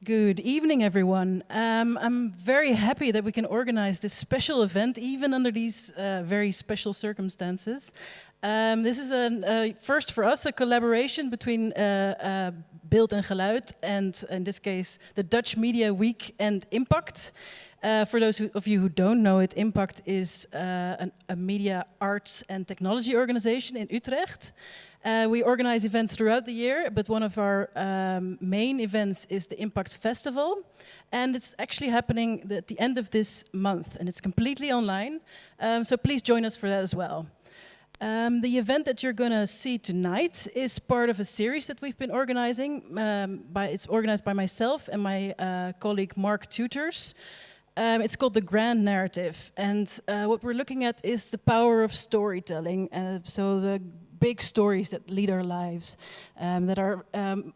Good evening, everyone. I'm very happy that we can organize this special event, even under these very special circumstances. This is a first for us, a collaboration between Beeld en Geluid and, in this case, the Dutch Media Week and Impact. For those of you who don't know it, Impact is a media, arts and technology organization in Utrecht. We organize events throughout the year, but one of our main events is the Impact Festival. And it's actually happening at the end of this month, and it's completely online. So please join us for that as well. The event that you're going to see tonight is part of a series that we've been organizing. It's organized by myself and my colleague Mark Tutors. It's called The Grand Narrative, and what we're looking at is the power of storytelling. So the big stories that lead our lives, that are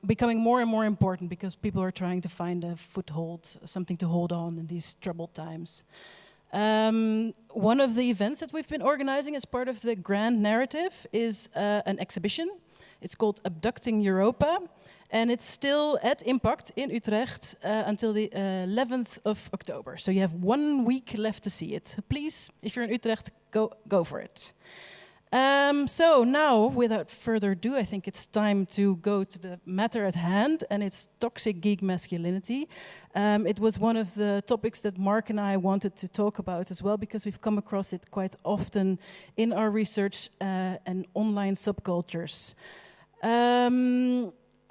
becoming more and more important because people are trying to find a foothold, something to hold on in these troubled times. One of the events that we've been organizing as part of the Grand Narrative is an exhibition. It's called Abducting Europa. And it's still at Impact in Utrecht until the 11th of October. So you have 1 week left to see it. Please, if you're in Utrecht, go for it. So now, without further ado, I think it's time to go to the matter at hand, and it's toxic geek masculinity. It was one of the topics that Mark and I wanted to talk about as well, because we've come across it quite often in our research and online subcultures.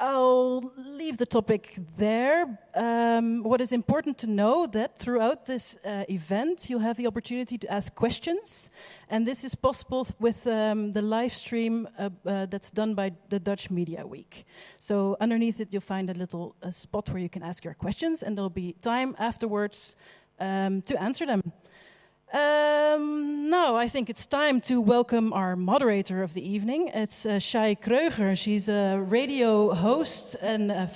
I'll leave the topic there. What is important to know that throughout this event, you have the opportunity to ask questions. And this is possible with the live stream that's done by the Dutch Media Week. So underneath it, you'll find a little spot where you can ask your questions, and there'll be time afterwards to answer them. Now, I think it's time to welcome our moderator of the evening. It's Shai Kreuger. She's a radio host and a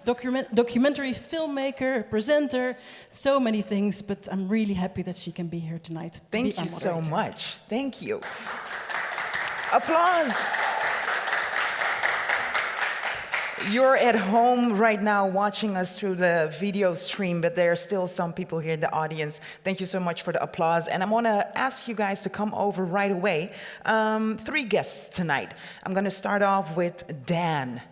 documentary filmmaker, presenter, so many things, but I'm really happy that she can be here tonight. Thank you so much. Thank you. Applause. You're at home right now watching us through the video stream, but there are still some people here in the audience. Thank you so much for the applause. And I want to ask you guys to come over right away. 3 guests tonight. I'm going to start off with Dan.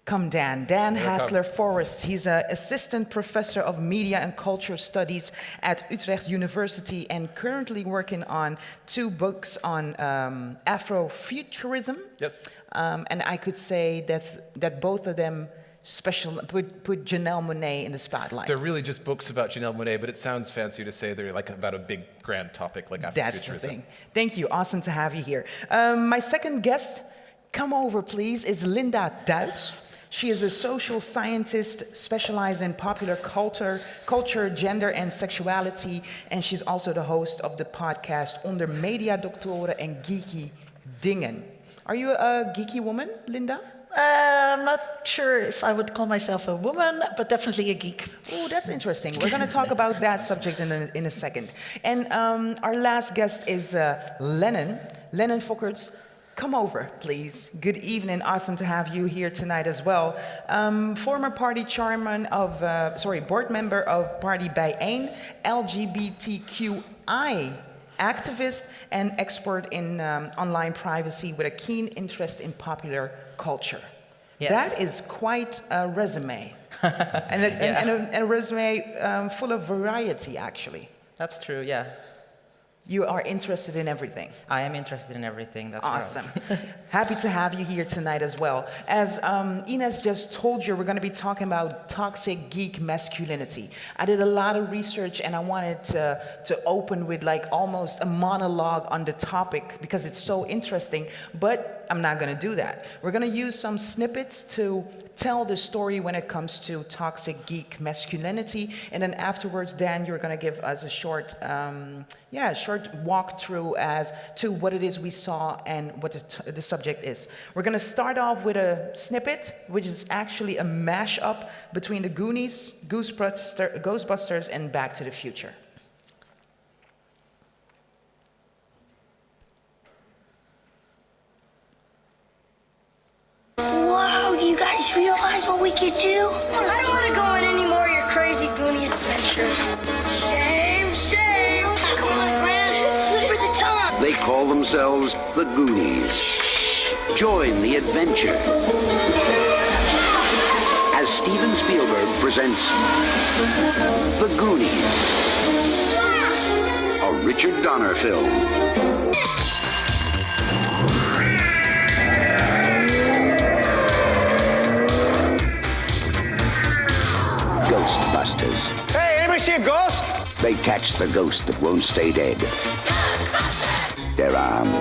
Come, Dan. Dan Hassler-Forrest. He's an assistant professor of media and culture studies at Utrecht University and currently working on 2 books on Afrofuturism. Yes. And I could say that both of them put Janelle Monáe in the spotlight. They're really just books about Janelle Monáe, but it sounds fancy to say they're like about a big grand topic like Afrofuturism. That's the thing. Thank you. Awesome to have you here. My second guest, come over please, is Linda Duits. She is a social scientist specialized in popular culture, gender, and sexuality. And she's also the host of the podcast Onder Mediadoktoren en Geeky Dingen. Are you a geeky woman, Linda? I'm not sure if I would call myself a woman, but definitely a geek. Oh, that's interesting. We're going to talk about that subject in a second. And our last guest is Lennon Fokkerts. Come over, please. Good evening. Awesome to have you here tonight as well. Former party board member of Party Bijeen, LGBTQI activist and expert in online privacy with a keen interest in popular culture. Yes. That is quite a resume. and a resume full of variety, actually. That's true, yeah. You are interested in everything. I am interested in everything, that's awesome. right. Happy to have you here tonight as well. As Ines just told you, we're going to be talking about toxic geek masculinity. I did a lot of research and I wanted to open with like almost a monologue on the topic because it's so interesting, but I'm not going to do that. We're going to use some snippets to tell the story when it comes to toxic geek masculinity, and then afterwards, Dan, you're going to give us a short walkthrough as to what it is we saw and what the subject is. We're going to start off with a snippet, which is actually a mashup between the Goonies, Ghostbusters, and Back to the Future. Whoa, do you guys realize what we could do? I don't want to go in They call themselves the Goonies. Join the adventure as Steven Spielberg presents The Goonies, a Richard Donner film. Ghostbusters. Hey, anybody see a ghost? They catch the ghost that won't stay dead. They're armed.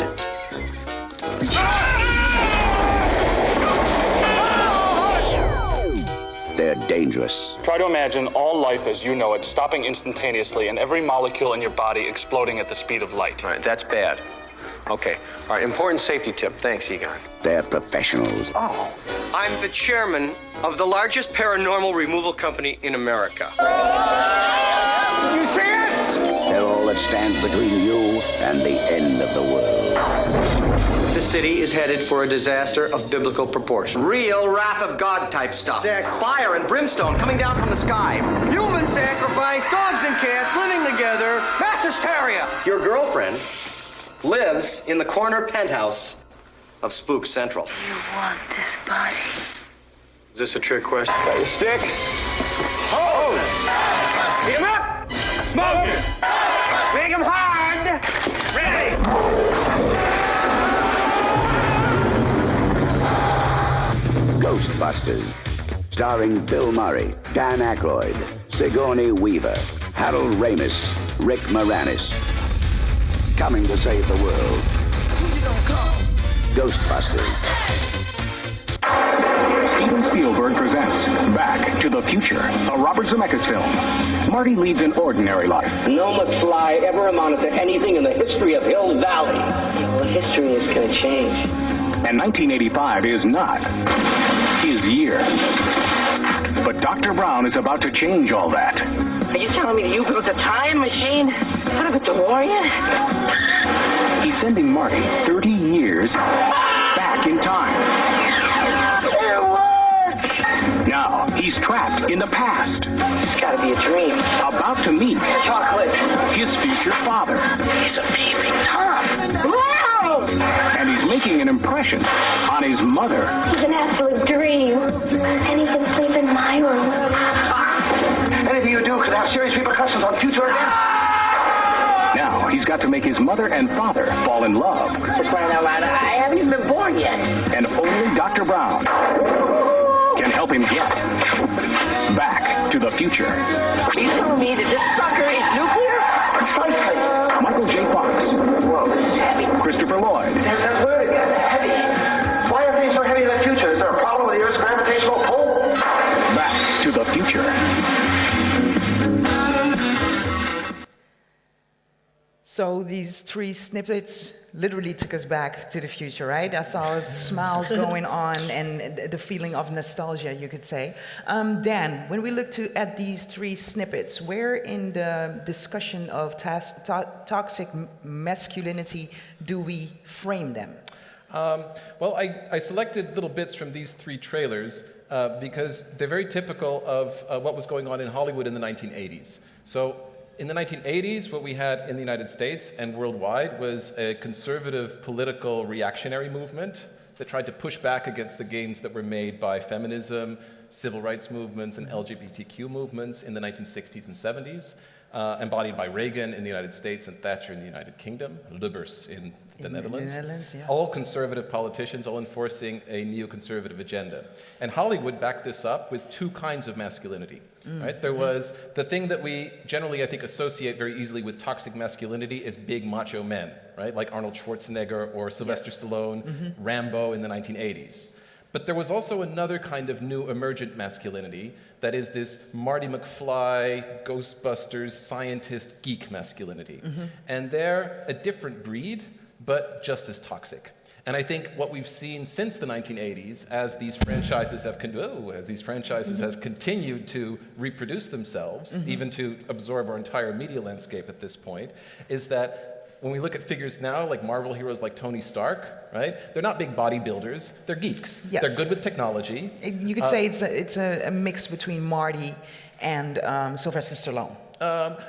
They're dangerous. Try to imagine all life as you know it stopping instantaneously and every molecule in your body exploding at the speed of light. All right, that's bad. Okay. All right, important safety tip. Thanks, Egon. They're professionals. Oh, I'm the chairman of the largest paranormal removal company in America. You see it? They're all that stands between you and the end of the world. The city is headed for a disaster of biblical proportion. Real wrath of God type stuff. Fire and brimstone coming down from the sky. Human sacrifice, dogs and cats living together, mass hysteria. Your girlfriend lives in the corner penthouse of Spook Central. You want this body? Is this a trick question? Got your stick? Hold! Pick him up! Smoke it! Make him hard! Ready! Ghostbusters, starring Bill Murray, Dan Aykroyd, Sigourney Weaver, Harold Ramis, Rick Moranis. Coming to save the world. Ghostbusters. Steven Spielberg presents Back to the Future, a Robert Zemeckis film. Marty leads an ordinary life. No McFly ever amounted to anything in the history of Hill Valley. Well, history is going to change. And 1985 is not his year. But Dr. Brown is about to change all that. Are you telling me that you built a time machine out of a DeLorean? He's sending Marty 30 years back in time. Now, he's trapped in the past. It's got to be a dream. About to meet Chocolate. his future father. He's a peeping Tom. Wow! And he's making an impression on his mother. It's an absolute dream. And he can sleep in my room. Anything you do could have serious repercussions on future events. Now, he's got to make his mother and father fall in love. For crying out loud, I haven't even been born yet. And only Dr. Brown can help him get back to the future. Are you telling me that this sucker is nuclear? Precisely. Michael J. Fox. Whoa, this is heavy. Christopher Lloyd. There's that word again, heavy. Why are things so heavy in the future? Is there a problem with the Earth's gravitational pull? Back to the future. So these three snippets literally took us back to the future, right? I saw smiles going on and the feeling of nostalgia, you could say. Dan, when we look at these three snippets, where in the discussion of toxic masculinity do we frame them? Well, I selected little bits from these three trailers because they're very typical of what was going on in Hollywood in the 1980s. So in the 1980s, what we had in the United States and worldwide was a conservative political reactionary movement that tried to push back against the gains that were made by feminism, civil rights movements, and LGBTQ movements in the 1960s and 70s, embodied by Reagan in the United States and Thatcher in the United Kingdom, Lubbers in the Netherlands. Yeah. All conservative politicians, all enforcing a neoconservative agenda. And Hollywood backed this up with two kinds of masculinity. Right? There was the thing that we generally, I think, associate very easily with toxic masculinity is big macho men, right? Like Arnold Schwarzenegger or Sylvester Stallone, Rambo in the 1980s. But there was also another kind of new emergent masculinity that is this Marty McFly, Ghostbusters, scientist, geek masculinity. And they're a different breed, but just as toxic. And I think what we've seen since the 1980s, as these franchises have continued to reproduce themselves, even to absorb our entire media landscape at this point, is that when we look at figures now, like Marvel heroes like Tony Stark, right? They're not big bodybuilders, they're geeks. Yes. They're good with technology. You could say it's a mix between Marty and Sylvester Stallone.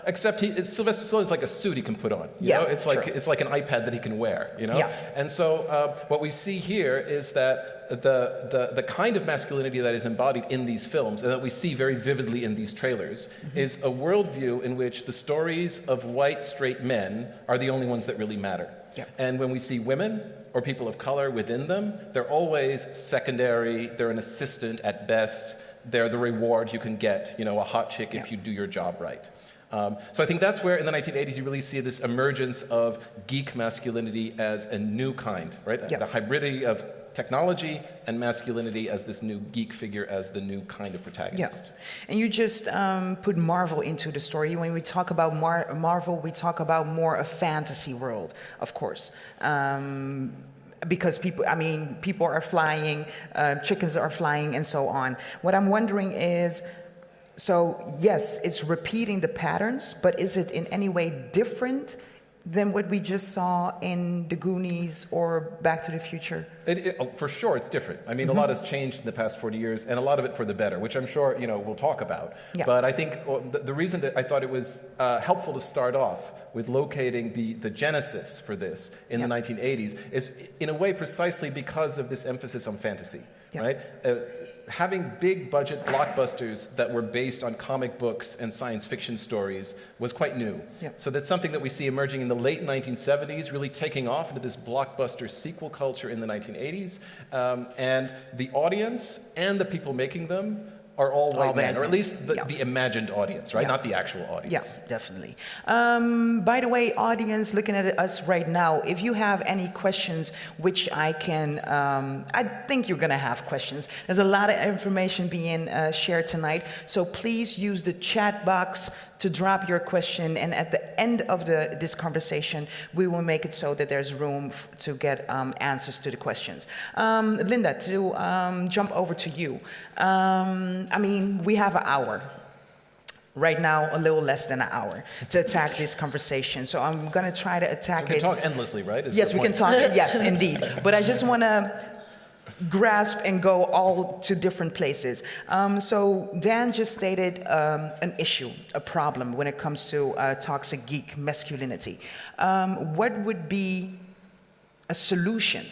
Except Sylvester Stallone's like a suit he can put on. You know? It's like an iPad that he can wear. You know. Yeah. And so what we see here is that the kind of masculinity that is embodied in these films and that we see very vividly in these trailers is a worldview in which the stories of white straight men are the only ones that really matter. Yeah. And when we see women or people of color within them, they're always secondary, they're an assistant at best, they're the reward you can get, you know, a hot chick if you do your job right. So I think that's where in the 1980s you really see this emergence of geek masculinity as a new kind, right? Yeah. The hybridity of technology and masculinity as this new geek figure, as the new kind of protagonist. Yeah. And you just put Marvel into the story. When we talk about Marvel, we talk about more a fantasy world, of course. Because people are flying, chickens are flying, and so on. What I'm wondering is, so yes, it's repeating the patterns, but is it in any way different than what we just saw in The Goonies or Back to the Future? For sure, it's different. I mean, a lot has changed in the past 40 years, and a lot of it for the better, which I'm sure, you know, we'll talk about. Yeah. But I think the reason that I thought it was helpful to start off with locating the genesis for this in the 1980s is, in a way, precisely because of this emphasis on fantasy, right? Having big budget blockbusters that were based on comic books and science fiction stories was quite new. Yeah. So that's something that we see emerging in the late 1970s, really taking off into this blockbuster sequel culture in the 1980s. And the audience and the people making them are all white men, or at least the imagined audience, right? Not the actual audience. Yeah, definitely. By the way, audience looking at us right now, if you have any questions, which I can, I think you're gonna have questions. There's a lot of information being shared tonight, so please use the chat box to drop your question, and at the end of this conversation, we will make it so that there's room to get answers to the questions. Linda, to jump over to you. I mean, we have an hour. Right now, a little less than an hour to attack this conversation. So I'm gonna try to attack it. So we can talk endlessly, right? Yes, we can talk, yes, indeed. But I just wanna grasp and go all to different places. So Dan just stated an issue, a problem when it comes to toxic geek masculinity. What would be a solution?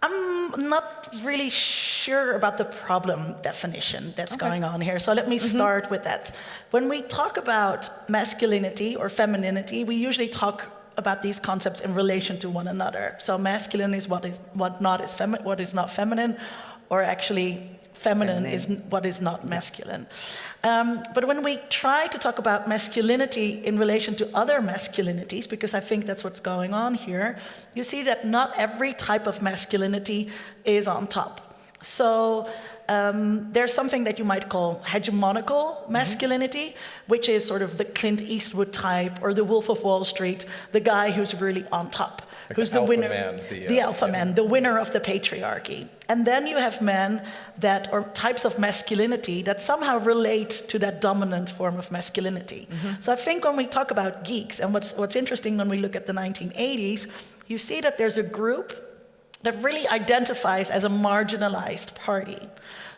I'm not really sure about the problem definition that's going on here. So let me start with that. When we talk about masculinity or femininity, we usually talk about these concepts in relation to one another. So masculine is what is not feminine, or actually feminine is what is not masculine. But when we try to talk about masculinity in relation to other masculinities, because I think that's what's going on here, you see that not every type of masculinity is on top. So there's something that you might call hegemonical masculinity, which is sort of the Clint Eastwood type or the Wolf of Wall Street, the guy who's really on top. Like who's the winner, the alpha yeah. man, the winner of the patriarchy. And then you have men or types of masculinity that somehow relate to that dominant form of masculinity. So I think when we talk about geeks, and what's interesting when we look at the 1980s, you see that there's a group that really identifies as a marginalized party.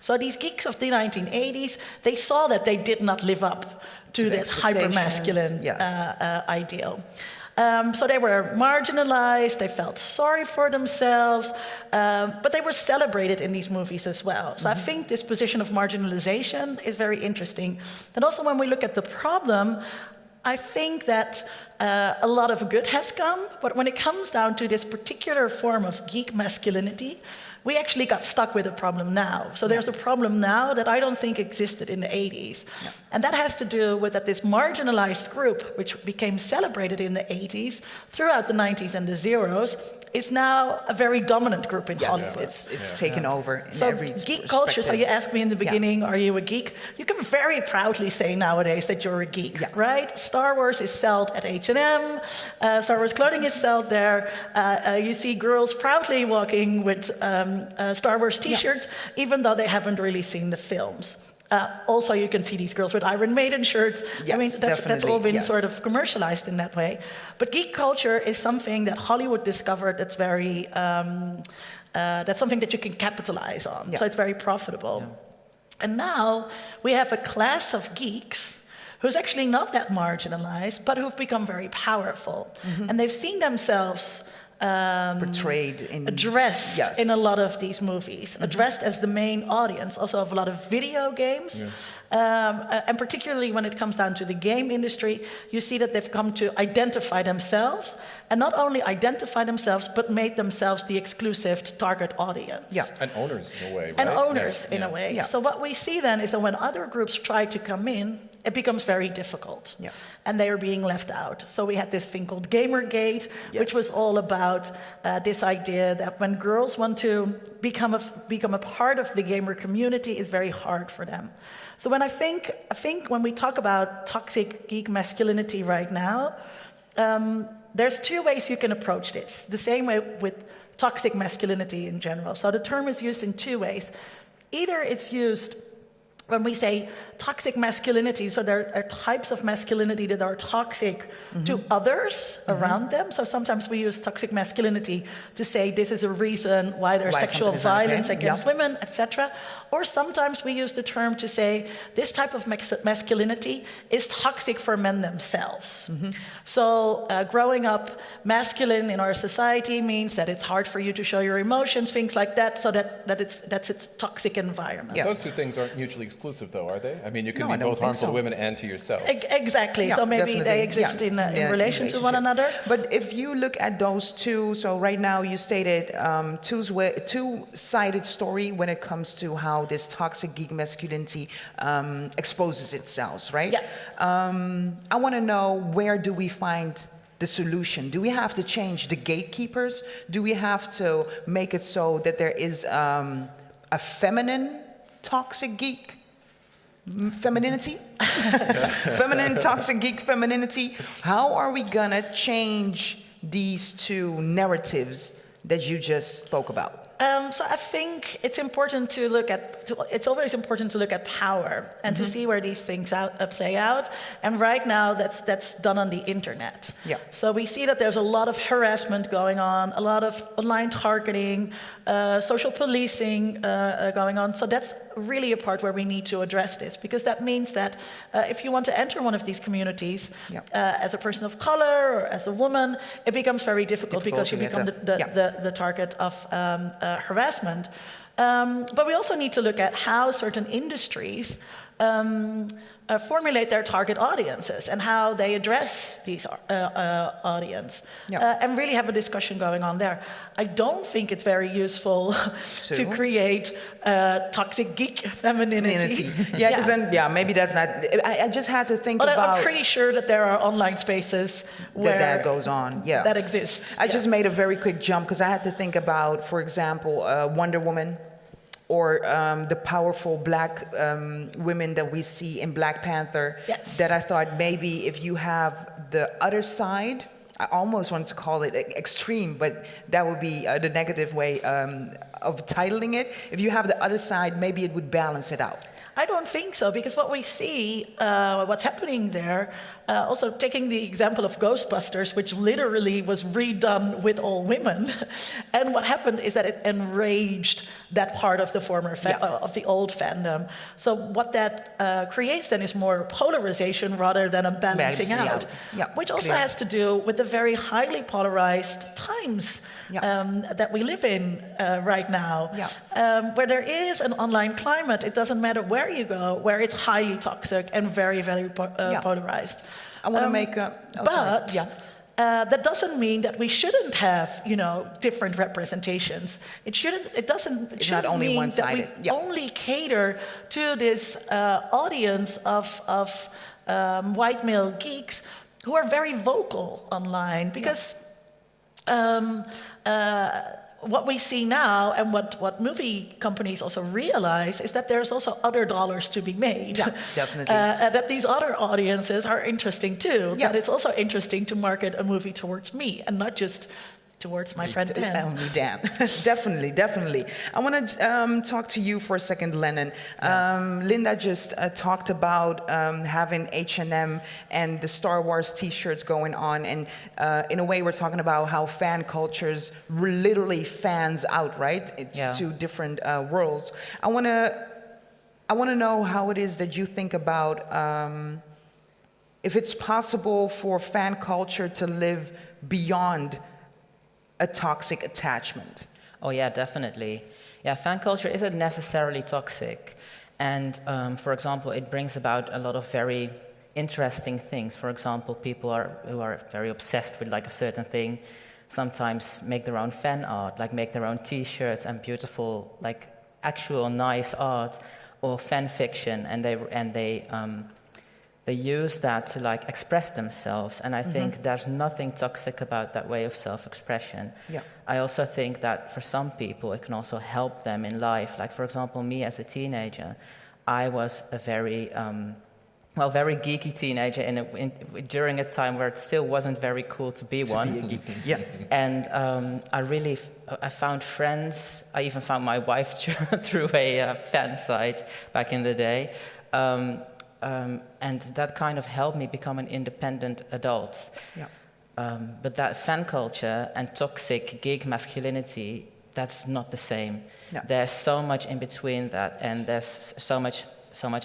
So these geeks of the 1980s, they saw that they did not live up to this hyper-masculine ideal. So they were marginalized, they felt sorry for themselves, but they were celebrated in these movies as well. So I think this position of marginalization is very interesting. And also when we look at the problem, I think that a lot of good has come, but when it comes down to this particular form of geek masculinity, we actually got stuck with a problem now. So there's a problem now that I don't think existed in the 80s. And that has to do with that this marginalized group, which became celebrated in the 80s, throughout the 90s and the zeros, is now a very dominant group in Hollywood. It's taken over in so every geek culture, so you asked me in the beginning, are you a geek? You can very proudly say nowadays that you're a geek, right? Star Wars is sold at H&M, Star Wars clothing is sold there. You see girls proudly walking with Star Wars t-shirts, even though they haven't really seen the films. Also, you can see these girls with Iron Maiden shirts. I mean, that's all been sort of commercialized in that way. But geek culture is something that Hollywood discovered that's very, that's something that you can capitalize on. So it's very profitable. And now we have a class of geeks who's actually not that marginalized, but who've become very powerful. And they've seen themselves portrayed in addressed in a lot of these movies, addressed as the main audience, also of a lot of video games. And particularly when it comes down to the game industry, you see that they've come to identify themselves, and not only identify themselves, but made themselves the exclusive target audience. And owners in a way, right? And owners in a way. So what we see then is that when other groups try to come in, it becomes very difficult. And they are being left out. So we had this thing called Gamergate, which was all about this idea that when girls want to become a part of the gamer community, it's very hard for them. So when I think when we talk about toxic geek masculinity right now, there's two ways you can approach this. The same way with toxic masculinity in general. So the term is used in two ways. Either it's used when we say toxic masculinity, so there are types of masculinity that are toxic to others around them. So sometimes we use toxic masculinity to say this is a reason why there's sexual violence against women, etc. Or sometimes we use the term to say this type of masculinity is toxic for men themselves. So growing up masculine in our society means that it's hard for you to show your emotions, things like that, so that's its toxic environment. Those two things aren't mutually exclusive, though, are they? I mean, you can be both harmful to women and to yourself. Exactly. So maybe they exist in relation to one another. But if you look at those two, so right now you stated two-sided story when it comes to how this toxic geek masculinity exposes itself, right? I want to know, where do we find the solution? Do we have to change the gatekeepers? Do we have to make it so that there is a feminine toxic geek femininity? Feminine toxic geek femininity? How are we gonna change these two narratives that you just spoke about? So I think it's important to look at, it's always important to look at power and to see where these things play out. And right now that's done on the internet. So we see that there's a lot of harassment going on, a lot of online targeting, social policing going on. So that's really a part where we need to address this, because that means that if you want to enter one of these communities as a person of color or as a woman, it becomes very difficult because you become the target of harassment. But we also need to look at how certain industries formulate their target audiences and how they address these audience, and really have a discussion going on there. I don't think it's very useful to create toxic geek femininity. Because then, maybe that's not. I just had to think about. I'm pretty sure that there are online spaces where that goes on. That exists. I just made a very quick jump because I had to think about, for example, Wonder Woman, or the powerful black women that we see in Black Panther, that I thought maybe if you have the other side, I almost wanted to call it extreme, but that would be the negative way of titling it. If you have the other side, maybe it would balance it out. I don't think so, because what we see, what's happening there, also taking the example of Ghostbusters, which literally was redone with all women, and what happened is that it enraged that part of the former of the old fandom. So what that creates then is more polarization rather than a balancing out, which also has to do with the very highly polarized times that we live in right now, where there is an online climate. It doesn't matter where you go, where it's highly toxic and very, very polarized. I want to make a... that doesn't mean that we shouldn't have, different representations. It shouldn't mean that we only cater to this audience of white male geeks who are very vocal online, because what we see now, and what movie companies also realize, is that there's also other dollars to be made. Definitely. That these other audiences are interesting too. That it's also interesting to market a movie towards me and not just towards my friend Dan. Only Dan. Definitely. I want to talk to you for a second, Lennon. Linda just talked about having H&M and the Star Wars T-shirts going on, and in a way we're talking about how fan cultures literally fans out, right? To different worlds. I want to I want to know how it is that you think about if it's possible for fan culture to live beyond a toxic attachment. Oh yeah, definitely. Yeah, fan culture isn't necessarily toxic. And for example, it brings about a lot of very interesting things. For example, people who are very obsessed with like a certain thing sometimes make their own fan art, like make their own T-shirts and beautiful, like actual nice art or fan fiction, and they use that to like express themselves. And I think there's nothing toxic about that way of self-expression. Yeah. I also think that for some people it can also help them in life. Like for example, me as a teenager, I was a very very geeky teenager during a time where it still wasn't very cool to be one. Yeah. And I found friends. I even found my wife through a fan site back in the day. And that kind of helped me become an independent adult. Yeah. But that fan culture and toxic geek masculinity, that's not the same. No. There's so much in between that, and there's so much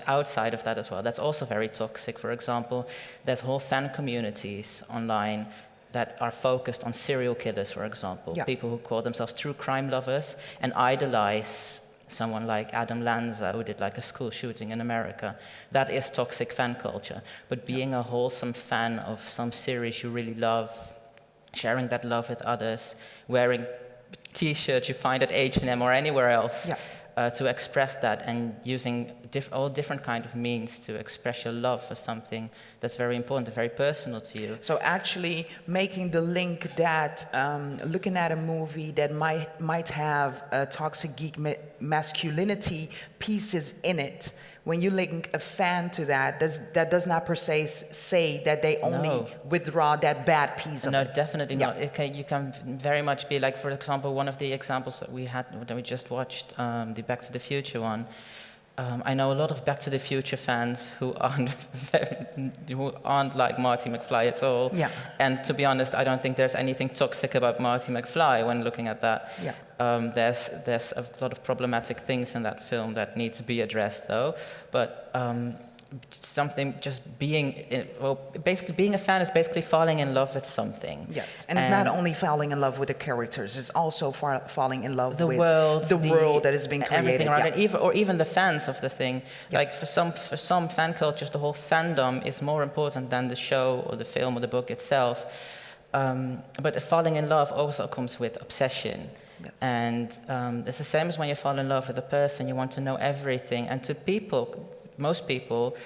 outside of that as well. That's also very toxic. For example, there's whole fan communities online that are focused on serial killers, for example. Yeah. People who call themselves true crime lovers and idolize someone like Adam Lanza, who did like a school shooting in America. That is toxic fan culture. But being a wholesome fan of some series you really love, sharing that love with others, wearing T-shirts you find at H&M or anywhere else, to express that, and using all different kind of means to express your love for something that's very important, very personal to you. So actually making the link that looking at a movie that might have toxic geek masculinity pieces in it, when you link a fan to that, that does not per se say that they only withdraw that bad piece of it. No, definitely not. You can very much be like, for example, one of the examples that we just watched, the Back to the Future one. I know a lot of Back to the Future fans who aren't like Marty McFly at all. Yeah. And to be honest, I don't think there's anything toxic about Marty McFly when looking at that. Yeah. There's a lot of problematic things in that film that need to be addressed, though. But something just basically being a fan is basically falling in love with something. Yes, and it's not only falling in love with the characters, it's also falling in love with the world that is being created. Everything around it, or even the fans of the thing. Yeah. Like for some fan cultures, the whole fandom is more important than the show or the film or the book itself. But falling in love also comes with obsession. Yes. And it's the same as when you fall in love with a person, you want to know everything. And to most people,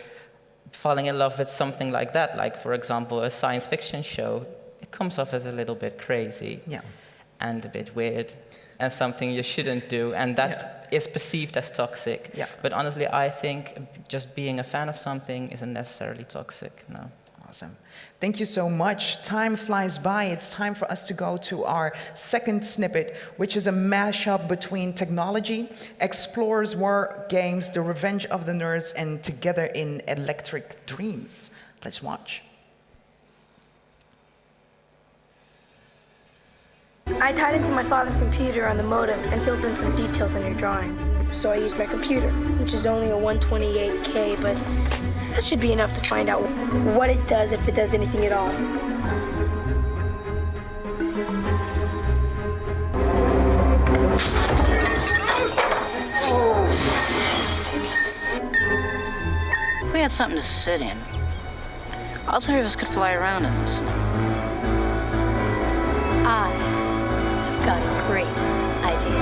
falling in love with something like that, like for example a science fiction show, it comes off as a little bit crazy and a bit weird and something you shouldn't do, and that is perceived as toxic. Yeah. But honestly, I think just being a fan of something isn't necessarily toxic, no. Awesome. Thank you so much. Time flies by. It's time for us to go to our second snippet, which is a mashup between technology, Explorers War Games, The Revenge of the Nerds, and Together in Electric Dreams. Let's watch. I tied into my father's computer on the modem and filled in some details on your drawing. So I used my computer, which is only a 128K, but that should be enough to find out what it does, if it does anything at all. If we had something to sit in, all three of us could fly around in the snow. I've got a great idea.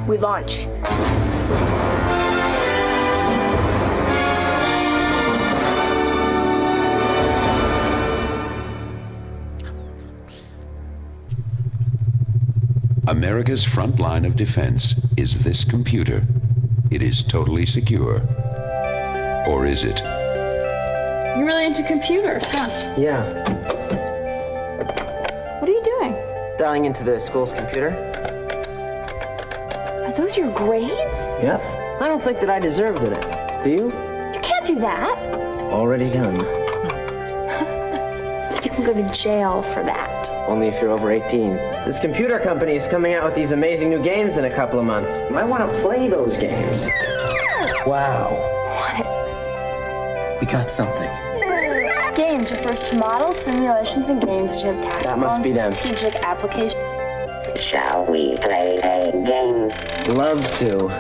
We launch. America's front line of defense is this computer. It is totally secure. Or is it? You're really into computers, huh? Yeah. What are you doing? dialing into the school's computer. Are those your grades? Yep. I don't think that I deserved it. Do you? You can't do that. Already done. You can go to jail for that. Only if you're over 18. This computer company is coming out with these amazing new games in a couple of months. You might want to play those games. Wow. What? We got something. Games refers to models, simulations, and games which have tactical That must be them. strategic applications. Shall we play a game? Love to.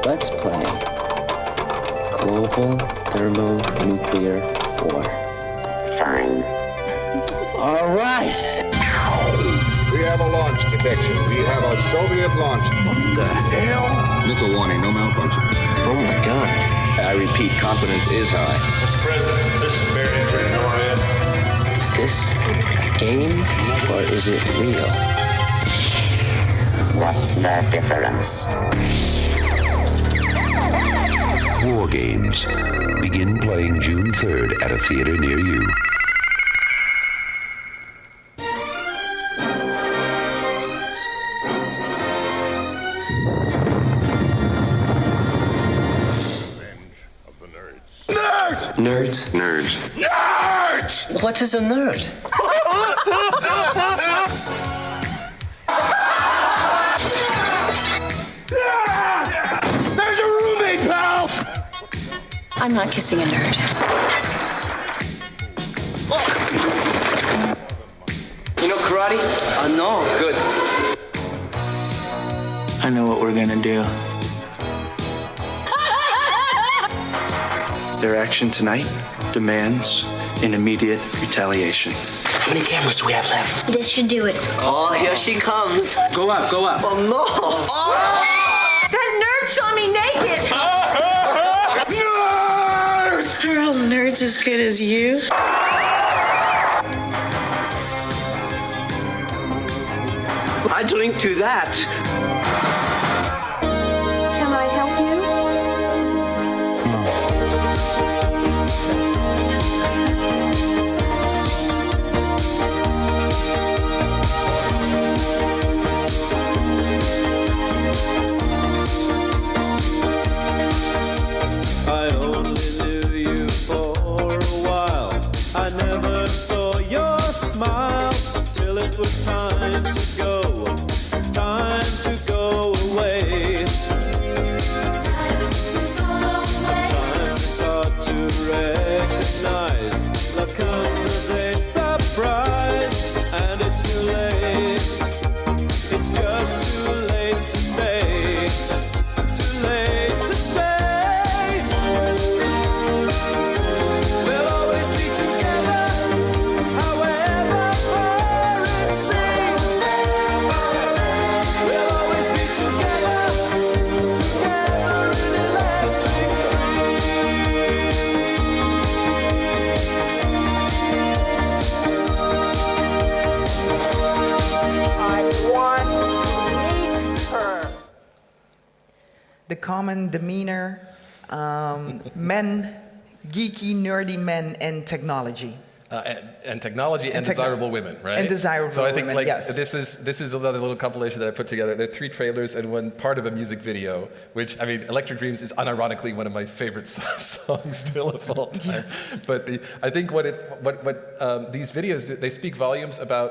Let's play. Global thermonuclear war. Fine. All right. We have a launch detection. We have a Soviet launch. What the hell? Missile warning, no malfunction. Oh my God. I repeat, confidence is high. Mr. President, this is Barrington NORAD. Is this a game or is it real? What's the difference? War Games. Begin playing June 3rd at a theater near you. Nerds? Nerds. Nerds! What is a nerd? There's a roommate, pal! I'm not kissing a nerd. You know karate? No. Good. I know what we're gonna do. Their action tonight demands an immediate retaliation. How many cameras do we have left? This should do it. Oh, here she comes. Go up, go up. Oh, no. Oh. That nerd saw me naked! Nerds! Are all nerds as good as you? I drink to that. Can I help you? I only knew you for a while. I never saw your smile till it was time to go away. Sometimes it's hard to recognize love comes as a surprise, and it's too late. It's just too late to stay. Too late to stay. We'll always be together, however far it seems. We'll always be together, together in electric I want to meet her. The common demeanor, men, geeky, nerdy men, and technology. And technology and desirable women, right? And desirable So I think women, yes. this is another little compilation that I put together. There are 3 trailers and one part of a music video, which, I mean, Electric Dreams is unironically one of my favorite songs still of all time. But I think what these videos do, they speak volumes about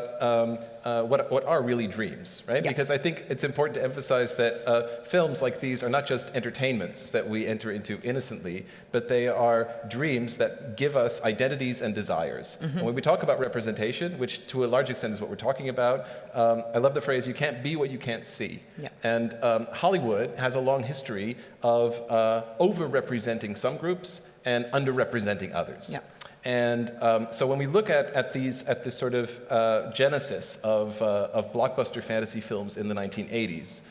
what are really dreams, right? Yeah. Because I think it's important to emphasize that films like these are not just entertainments that we enter into innocently, but they are dreams that give us identities and desires. And when we talk about representation, which to a large extent is what we're talking about, I love the phrase, you can't be what you can't see. Yeah. And Hollywood has a long history of over-representing some groups and underrepresenting others. Yeah. And so when we look at this sort of genesis of blockbuster fantasy films in the 1980s,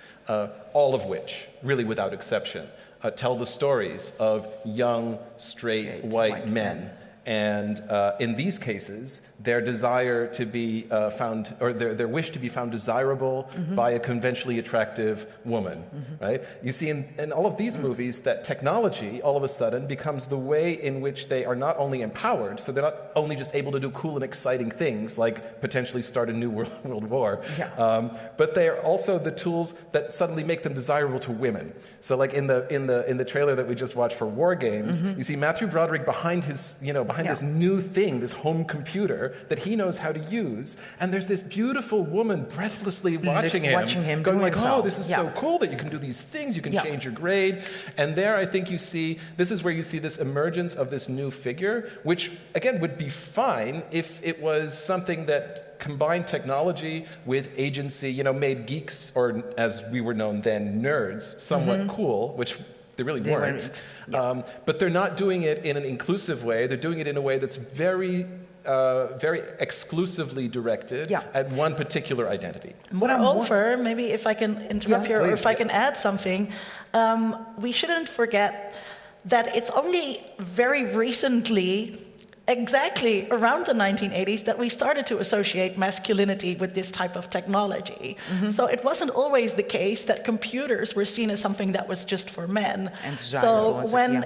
all of which, really without exception, tell the stories of young, straight, white men And in these cases, their desire to be found, or their wish to be found desirable by a conventionally attractive woman, right? You see in all of these movies that technology all of a sudden becomes the way in which they are not only empowered, so they're not only just able to do cool and exciting things like potentially start a new world war, but they are also the tools that suddenly make them desirable to women. So like in the trailer that we just watched for War Games, you see Matthew Broderick behind his, behind this new thing, this home computer that he knows how to use, and there's this beautiful woman breathlessly watching him going like, oh, this is so cool that you can do these things, you can change your grade. And there I think this is where you see this emergence of this new figure, which again would be fine if it was something that combined technology with agency, made geeks, or as we were known then, nerds, somewhat cool, which they really weren't. But they're not doing it in an inclusive way. They're doing it in a way that's very exclusively directed at one particular identity. Moreover, maybe if I can interrupt here, or if I can add something, we shouldn't forget that it's only very recently, exactly around the 1980s, that we started to associate masculinity with this type of technology. So it wasn't always the case that computers were seen as something that was just for men. And so when,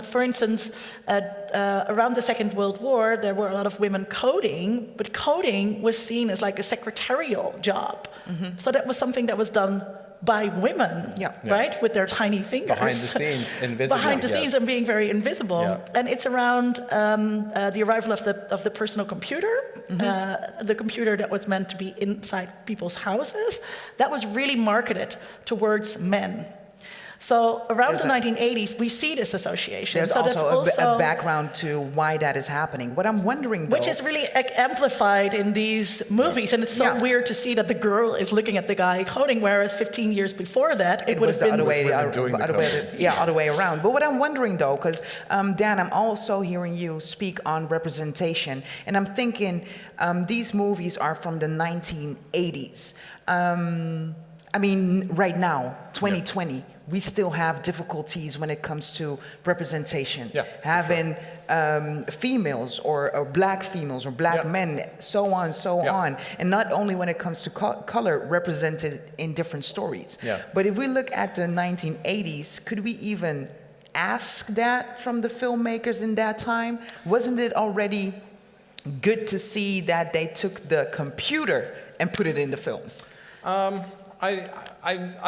for instance, around the Second World War, there were a lot of women coding, but coding was seen as like a secretarial job. So that was something that was done by women, right, with their tiny fingers. Behind the scenes, invisible. Behind the scenes and being very invisible. And it's around the arrival of the personal computer, the computer that was meant to be inside people's houses, that was really marketed towards men. So around the 1980s, we see this association. There's so also, that's a background to why that is happening. What I'm wondering, though, which is really amplified in these movies, and it's so weird to see that the girl is looking at the guy coding, whereas 15 years before that, it would have been the other way around. But what I'm wondering, though, because Dan, I'm also hearing you speak on representation, and I'm thinking these movies are from the 1980s. I mean, right now, 2020, we still have difficulties when it comes to representation. Having females or black females or black men, so on, and not only when it comes to color represented in different stories. But if we look at the 1980s, could we even ask that from the filmmakers in that time? Wasn't it already good to see that they took the computer and put it in the films? I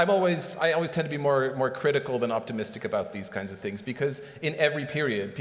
always tend to be more critical than optimistic about these kinds of things, because in every period,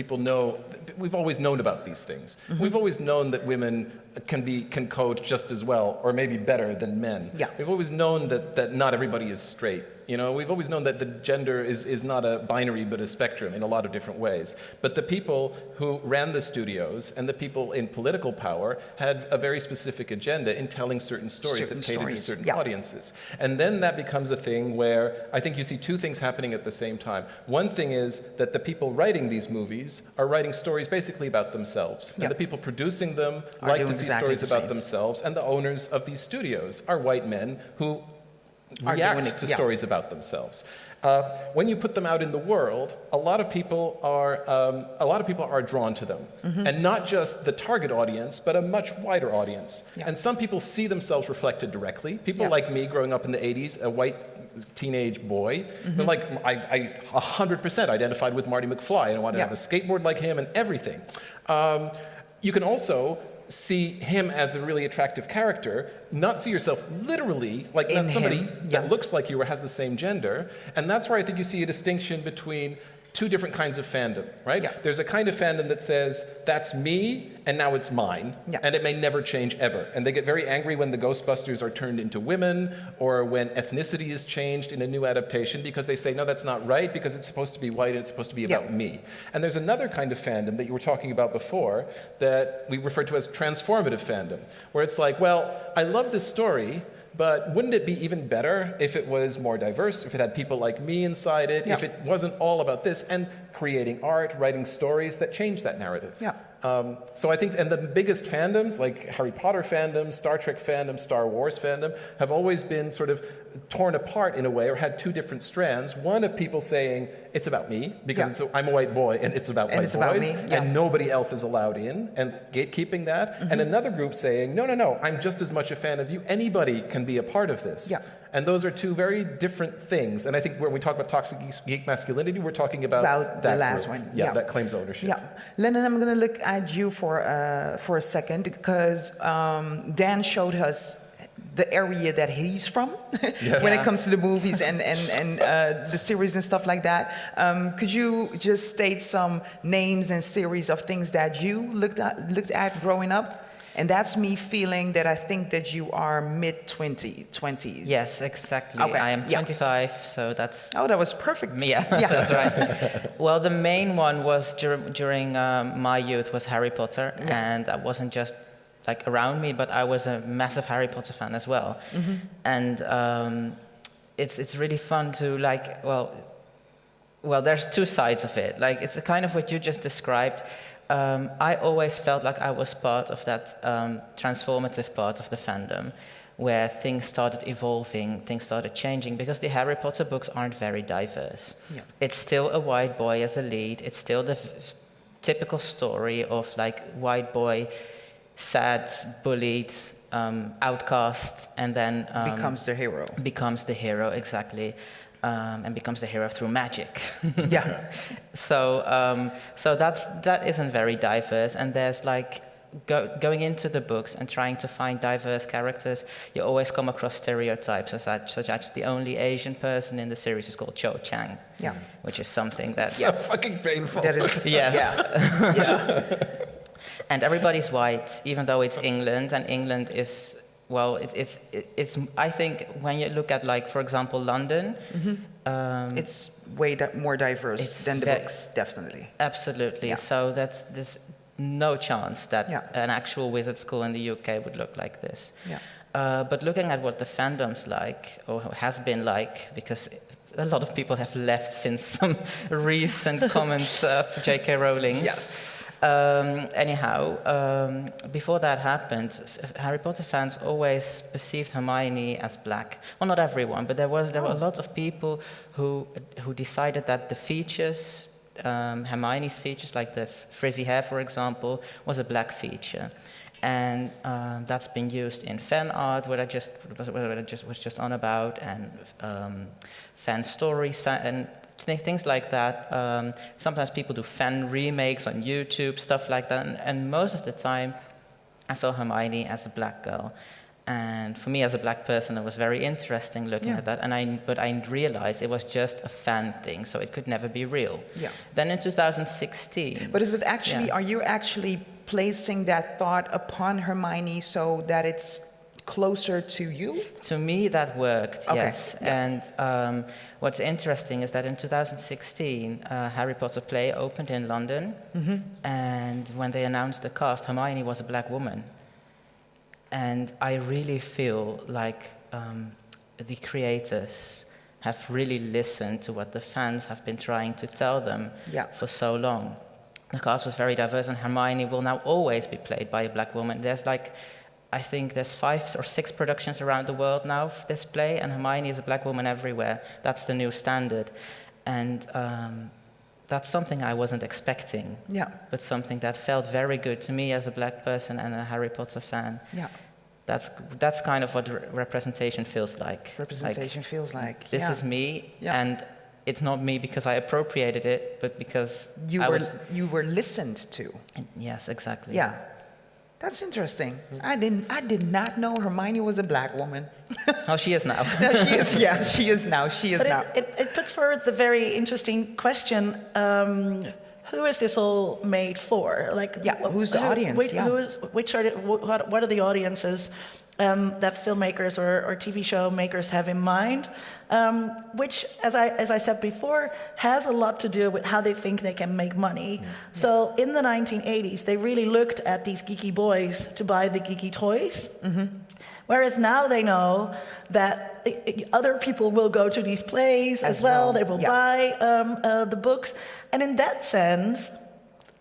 we've always known about these things. We've always known that women can code just as well, or maybe better than men. We've always known that not everybody is straight. We've always known that the gender is not a binary but a spectrum in a lot of different ways. But the people who ran the studios and the people in political power had a very specific agenda in telling certain stories that catered to certain audiences. And then that becomes a thing where I think you see two things happening at the same time. One thing is that the people writing these movies are writing stories basically about themselves. And the people producing them like to see stories about themselves. And the owners of these studios are white men who react to stories about themselves. When you put them out in the world, a lot of people are drawn to them, and not just the target audience, but a much wider audience. And some people see themselves reflected directly. People like me, growing up in the '80s, a white teenage boy, and I 100% identified with Marty McFly, and I wanted to have a skateboard like him and everything. You can also see him as a really attractive character, not see yourself literally, like not somebody that looks like you or has the same gender. And that's where I think you see a distinction between two different kinds of fandom, right? There's a kind of fandom that says, that's me, and now it's mine, and it may never change ever. And they get very angry when the Ghostbusters are turned into women, or when ethnicity is changed in a new adaptation, because they say, no, that's not right, because it's supposed to be white, and it's supposed to be about me. And there's another kind of fandom that you were talking about before that we refer to as transformative fandom, where it's like, well, I love this story, but wouldn't it be even better if it was more diverse, if it had people like me inside it, if it wasn't all about this, and creating art, writing stories that change that narrative. So I think, and the biggest fandoms, like Harry Potter fandom, Star Trek fandom, Star Wars fandom, have always been sort of torn apart in a way, or had two different strands. One of people saying, it's about me, because I'm a white boy, and it's about white boys, about me, and nobody else is allowed in, and gatekeeping that. And another group saying, no, I'm just as much a fan of you. Anybody can be a part of this. Yeah. And those are two very different things. And I think when we talk about toxic geek masculinity, we're talking about the that last group. one. Yeah, that claims ownership. Yeah. Lennon, I'm going to look at you for a second, because Dan showed us the area that he's from when it comes to the movies and the series and stuff like that. Could you just state some names and series of things that you looked at growing up? And that's me feeling that I think that you are mid-20s. Yes, exactly. Okay. I am 25, so that's... Oh, that was perfect. Yeah, that's right. Well, the main one was during my youth was Harry Potter, and that wasn't just like around me, but I was a massive Harry Potter fan as well. And it's really fun to like, well, there's two sides of it. Like, it's kind of what you just described. I always felt like I was part of that transformative part of the fandom, where things started evolving, things started changing, because the Harry Potter books aren't very diverse. Yeah. It's still a white boy as a lead. It's still the typical story of like white boy, sad, bullied, outcast, and then becomes the hero. Becomes the hero, exactly. And becomes the hero through magic. Yeah. So that isn't very diverse, and there's like going into the books and trying to find diverse characters, you always come across stereotypes, such as the only Asian person in the series is called Cho Chang. Yeah. Which is something that... So fucking painful. That is... Yes. Yeah. And everybody's white, even though it's England, and England is... Well, it's. I think when you look at, like, for example, London, it's way more diverse than the books, definitely. Absolutely. Yeah. So there's no chance that an actual wizard school in the UK would look like this. Yeah. But looking at what the fandom's like, or has been like, because a lot of people have left since some recent comments of J.K. Rowling. Yeah. Before that happened, Harry Potter fans always perceived Hermione as black. Well, not everyone, but there were a lot of people who decided that the features, Hermione's features, like the frizzy hair, for example, was a black feature. And that's been used in fan art, what I was just on about, and fan stories, and things like that. Sometimes people do fan remakes on YouTube, stuff like that. And most of the time, I saw Hermione as a black girl. And for me, as a black person, it was very interesting looking at that. But I realized it was just a fan thing, so it could never be real. Yeah. Then in 2016... But is it actually... Are you actually placing that thought upon Hermione so that it's closer to you? To me, that worked, okay. Yes. Yeah. And what's interesting is that in 2016, Harry Potter Play opened in London, and when they announced the cast, Hermione was a black woman. And I really feel like the creators have really listened to what the fans have been trying to tell them for so long. The cast was very diverse, and Hermione will now always be played by a black woman. I think there's 5 or 6 productions around the world now for this play, and Hermione is a black woman everywhere. That's the new standard. And that's something I wasn't expecting, but something that felt very good to me as a black person and a Harry Potter fan. Yeah. That's kind of what representation feels like. Representation feels like. This is me, and it's not me because I appropriated it, but because you were listened to. Yes, exactly. Yeah. That's interesting. I did not know Hermione was a black woman. Oh, she is now. No, she is. Yeah, she is now. She is now. It puts forward the very interesting question: who is this all made for? Like, who's the audience? What are the audiences that filmmakers or TV show makers have in mind? Which, as I said before, has a lot to do with how they think they can make money. So in the 1980s, they really looked at these geeky boys to buy the geeky toys. Whereas now they know that other people will go to these plays as well. They will buy the books. And in that sense,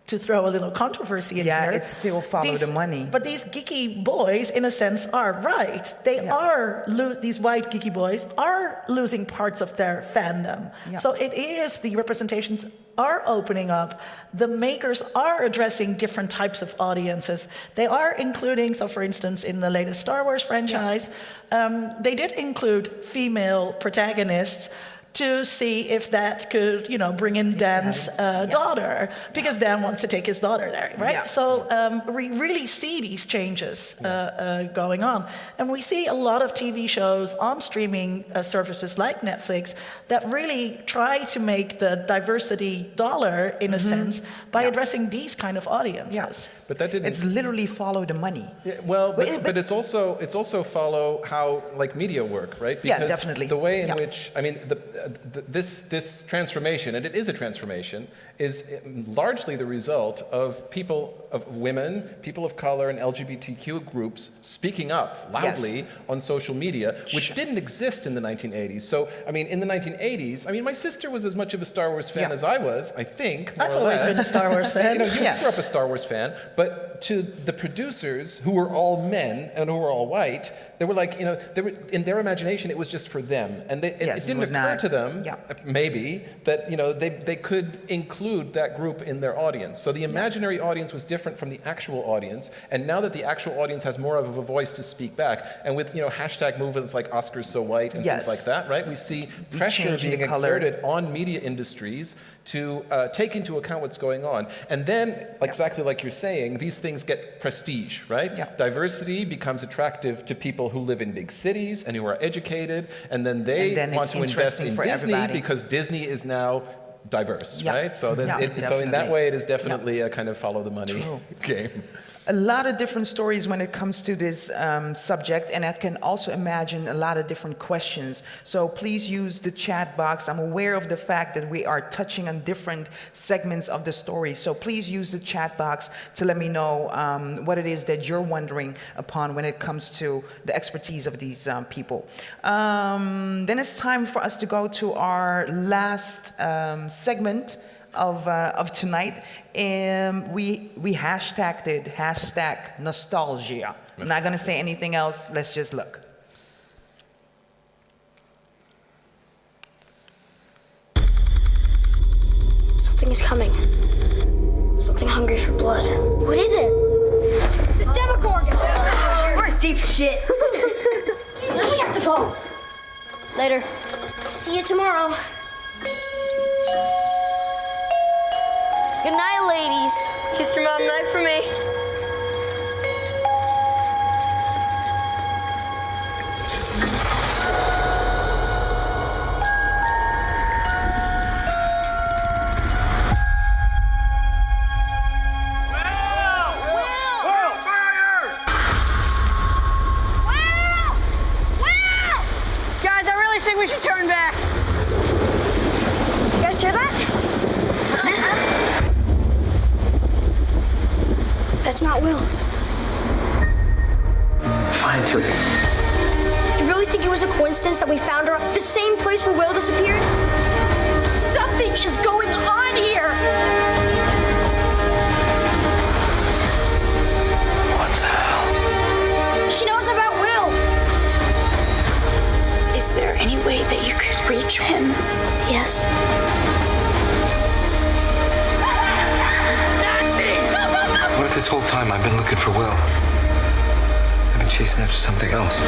to throw a little controversy in Yeah, here. it still follow the money. But these geeky boys, in a sense, are right. They are, these white geeky boys are losing parts of their fandom. Yeah. So it is, the representations are opening up. The makers are addressing different types of audiences. They are including, so for instance, in the latest Star Wars franchise, they did include female protagonists to see if that could, bring in Dan's daughter, because Dan wants to take his daughter there, right? Yeah. So we really see these changes going on. And we see a lot of TV shows on streaming services like Netflix that really try to make the diversity dollar, in a sense, by addressing these kind of audiences. Yeah. But that didn't... It's literally follow the money. Yeah, well, but it's also follow how media work, right? Because yeah, definitely. The way in which, this transformation, and it is a transformation, is largely the result of women, people of color, and LGBTQ groups speaking up loudly on social media, which didn't exist in the 1980s. So, in the 1980s, my sister was as much of a Star Wars fan as I was, I think, more I've or always less. been a Star Wars fan. You grew up a Star Wars fan, but to the producers, who were all men and who were all white, they were like, they were, in their imagination, it was just for them. And it didn't occur to them, maybe, that, they could include that group in their audience. So the imaginary audience was different from the actual audience. And now that the actual audience has more of a voice to speak back, and with, hashtag movements like Oscars So White and things like that, right? We see pressure being exerted on media industries to take into account what's going on. And then, exactly like you're saying, these things get prestige, right? Yeah. Diversity becomes attractive to people who live in big cities and who are educated, and then they want to invest in Disney because Disney is now diverse, right? So, so in that way, it is definitely a kind of follow the money game. A lot of different stories when it comes to this subject, and I can also imagine a lot of different questions. So please use the chat box. I'm aware of the fact that we are touching on different segments of the story. So please use the chat box to let me know what it is that you're wondering upon when it comes to the expertise of these people. Then it's time for us to go to our last segment of tonight. We hashtagged it, #nostalgia. I'm not going to say anything else. Let's just look. Something is coming. Something hungry for blood. What is it? The Demogorgon! We're in deep shit. Now we have to go. Later. See you tomorrow. Good night, ladies. Kiss your mom night for me. Guys, I really think we should turn back. Did you guys hear that? That's not Will. Finally. You really think it was a coincidence that we found her at the same place where Will disappeared? Something is going on here! What the hell? She knows about Will. Is there any way that you could reach him? Yes. What if this whole time I've been looking for Will? I've been chasing after something else.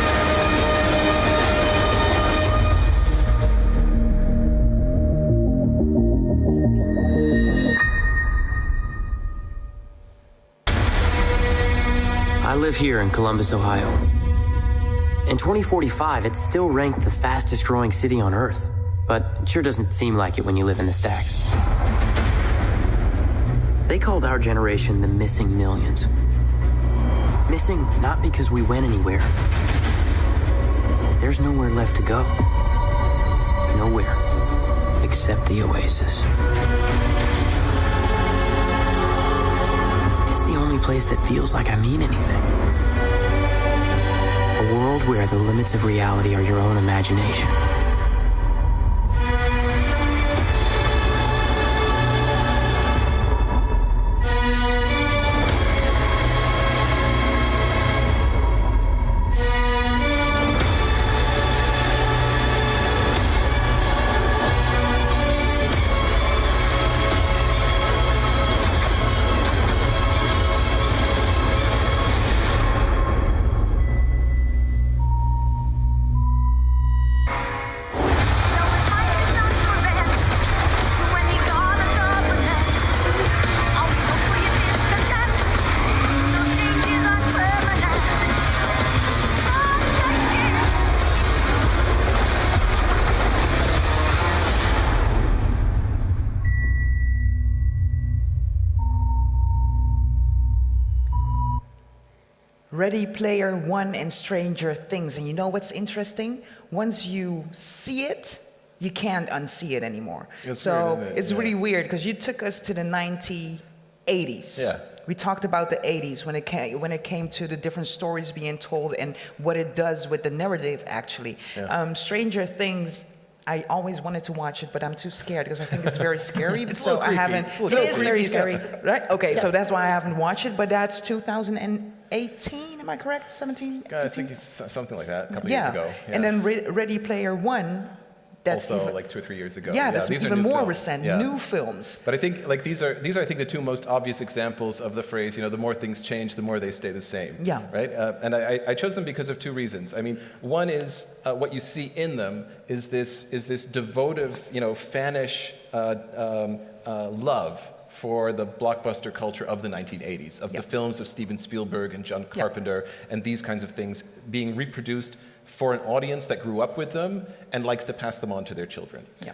I live here in Columbus, Ohio. In 2045, it's still ranked the fastest growing city on Earth, but it sure doesn't seem like it when you live in the stacks. They called our generation the missing millions. Missing not because we went anywhere. There's nowhere left to go. Nowhere except the oasis. It's the only place that feels like I mean anything. A world where the limits of reality are your own imagination. Ready Player One and Stranger Things. And you know what's interesting? Once you see it, you can't unsee it anymore. It's so weird, isn't it? it's Yeah. really weird because you took us to the 1980s. Yeah. We talked about the 80s when it came to the different stories being told and what it does with the narrative, actually. Yeah. Stranger Things, I always wanted to watch it, but I'm too scared because I think it's very scary. It's a so little I creepy. haven't. It's a little It is very creepy. scary, right? Okay, so that's why I haven't watched it. But that's 2018. Am I correct? 17. I think it's something like that. A couple Yeah. years ago. Yeah. And then Ready Player One. That's also even, like 2 or 3 years ago. Yeah, that's these are even new more films. recent. Yeah. New films. But I think like these are I think the two most obvious examples of the phrase, the more things change, the more they stay the same. Yeah. Right. And I chose them because of two reasons. I mean, one is what you see in them is this devotive, fanish love for the blockbuster culture of the 1980s, of the films of Steven Spielberg and John Carpenter, and these kinds of things being reproduced for an audience that grew up with them and likes to pass them on to their children. Yeah.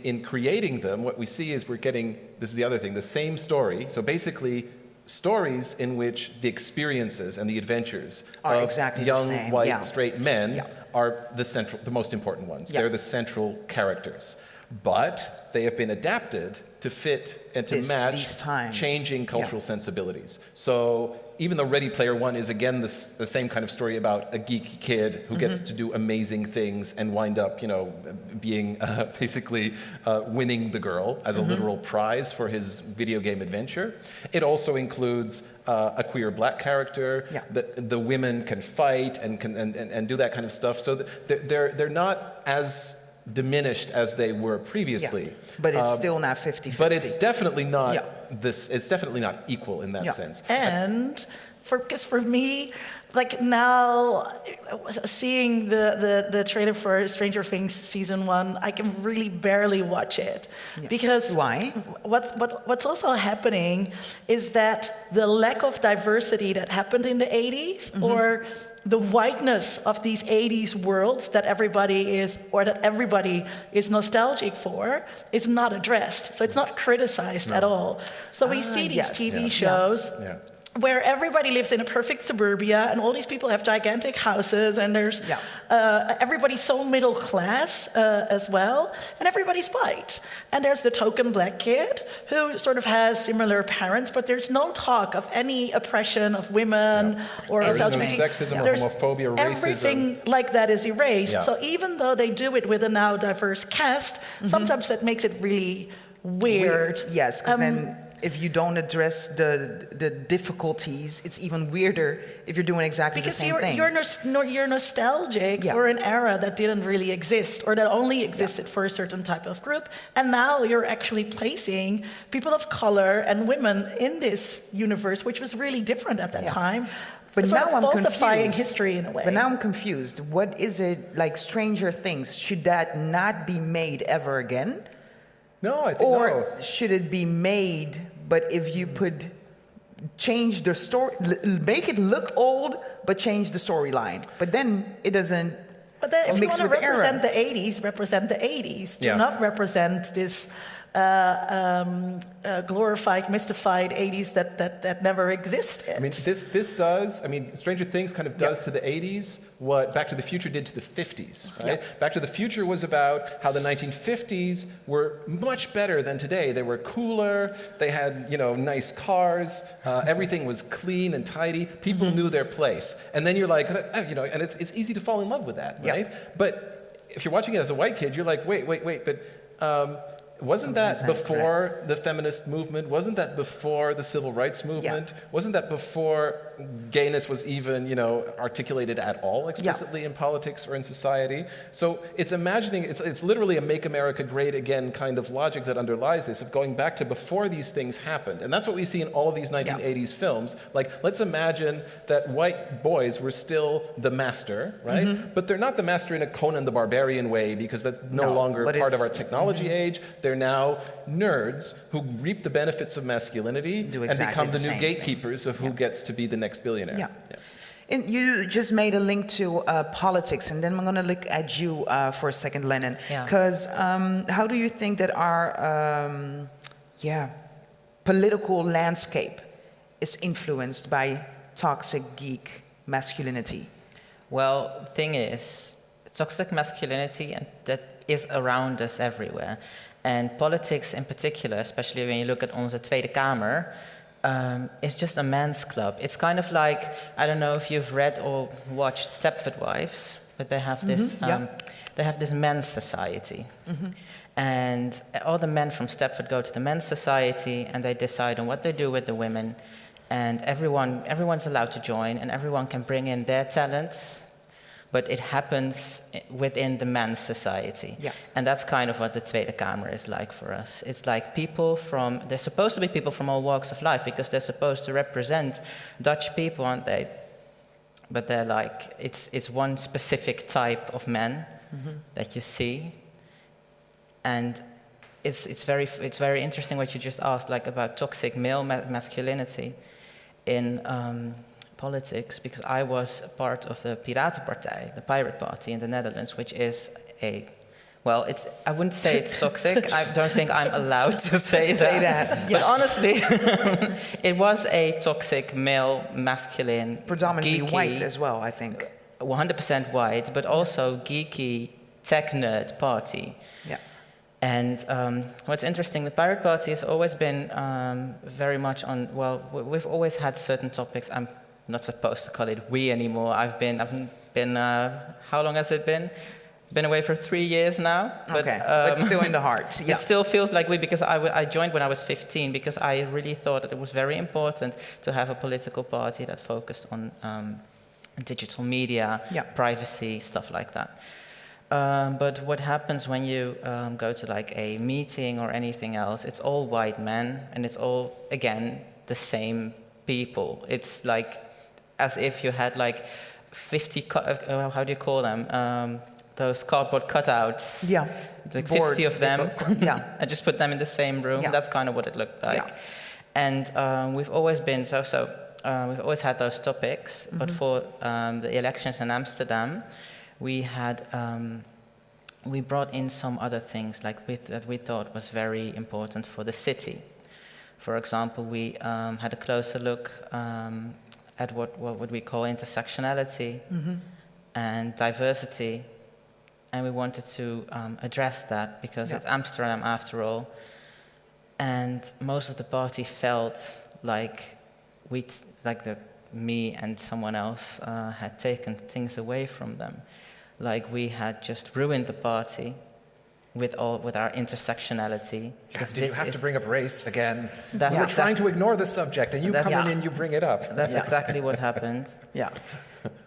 In creating them, what we see is we're getting, this is the other thing, the same story. So basically, stories in which the experiences and the adventures Are of exactly the young, same, white, yeah. straight men Yeah. are the most important ones. Yeah. They're the central characters. But they have been adapted to fit and to These match times. changing cultural Yeah. sensibilities. So even though Ready Player One is again the same kind of story about a geeky kid who gets to do amazing things and wind up, being basically winning the girl as a literal prize for his video game adventure, it also includes a queer black character. Yeah. The women can fight and do that kind of stuff. So they're not as diminished as they were previously. Yeah. But it's still not 50-50. But it's definitely not Yeah. it's definitely not equal in that Yeah. sense. And because for me, like now, seeing the trailer for Stranger Things season 1, I can really barely watch it. Yeah. Because Why? what's also happening is that the lack of diversity that happened in the 80s, or the whiteness of these 80s worlds that everybody is nostalgic for, is not addressed. So it's not criticized at all. So we see these yes. TV Yeah. shows Yeah. where everybody lives in a perfect suburbia and all these people have gigantic houses and there's everybody's so middle class as well, and everybody's white. And there's the token black kid who sort of has similar parents, but there's no talk of any oppression of women or There's no LGBT. sexism or There's homophobia, racism. Everything like that is erased. Yeah. So even though they do it with a now diverse cast, sometimes that makes it really weird. Yes, because then if you don't address the difficulties, it's even weirder if you're doing exactly Because the same thing. you're nostalgic for an era that didn't really exist, or that only existed for a certain type of group, and now you're actually placing people of color and women in this universe, which was really different at that time. But sort now of I'm falsifying confused. history in a way. But now I'm confused. What is it like Stranger Things? Should that not be made ever again? No, I think Or should it be made, but if you could change the story, make it look old, but change the storyline. But then it doesn't But then if you mix want to with the era. represent the 80s, represent the 80s. Do Yeah. not represent this glorified, mystified 80s that never existed. I mean, this does. I mean, Stranger Things kind of does to the 80s what Back to the Future did to the 50s, right? Back to the Future was about how the 1950s were much better than today. They were cooler. They had, nice cars. Everything was clean and tidy. People knew their place. And then you're like, and it's easy to fall in love with that, right? But if you're watching it as a white kid, you're like, wait, but. Wasn't that before the feminist movement? Wasn't that before the civil rights movement? Wasn't that before gayness was even, articulated at all explicitly in politics or in society? So it's literally a Make America Great Again kind of logic that underlies this, of going back to before these things happened. And that's what we see in all of these 1980s films. Like, let's imagine that white boys were still the master, right? But they're not the master in a Conan the Barbarian way, because that's no longer part of our technology age. They're now nerds who reap the benefits of masculinity and become the new gatekeepers of who gets to be the next billionaire. Yeah. And you just made a link to politics, and then I'm going to look at you for a second, Lennon. Because how do you think that our political landscape is influenced by toxic geek masculinity? Well, the thing is, toxic masculinity and that is around us everywhere. And politics in particular, especially when you look at onze Tweede Kamer, is just a man's club. It's kind of like, I don't know if you've read or watched Stepford Wives, but they have this, they have this men's society. And all the men from Stepford go to the men's society and they decide on what they do with the women. And everyone's allowed to join and everyone can bring in their talents. But it happens within the men's society. Yeah. And that's kind of what the Tweede Kamer is like for us. It's like they're supposed to be people from all walks of life because they're supposed to represent Dutch people, aren't they? But they're like, it's one specific type of men that you see. And it's very interesting what you just asked, like about toxic male masculinity in politics, because I was part of the Piratenpartij, the Pirate Party in the Netherlands, which is I wouldn't say it's toxic. I don't think I'm allowed to say that. But honestly, it was a toxic male, masculine, predominantly geeky, white as well, I think. 100% white, but also geeky, tech nerd party. Yeah. And what's interesting, the Pirate Party has always been very much on, we've always had certain topics. I'm not supposed to call it we anymore. I've been how long has it been? Been away for 3 years now. But, but still in the heart. Yeah. It still feels like we, because I joined when I was 15, because I really thought that it was very important to have a political party that focused on digital media, privacy, stuff like that. But what happens when you go to like a meeting or anything else, it's all white men, and it's all, again, the same people. It's like as if you had like 50, how do you call them? Those cardboard cutouts. Yeah. Like Boards, 50 of them. Yeah. And just put them in the same room. Yeah. That's kind of what it looked like. Yeah. And we've always been we've always had those topics, but for the elections in Amsterdam, we had we brought in some other things that we thought was very important for the city. For example, we had a closer look at what would we call intersectionality and diversity, and we wanted to address that because it's Amsterdam after all, and most of the party felt like me and someone else had taken things away from them. Like we had just ruined the party with our intersectionality. Did you have to bring up race again? We're trying to ignore the subject, and you come in and you bring it up. That's exactly what happened. Yeah.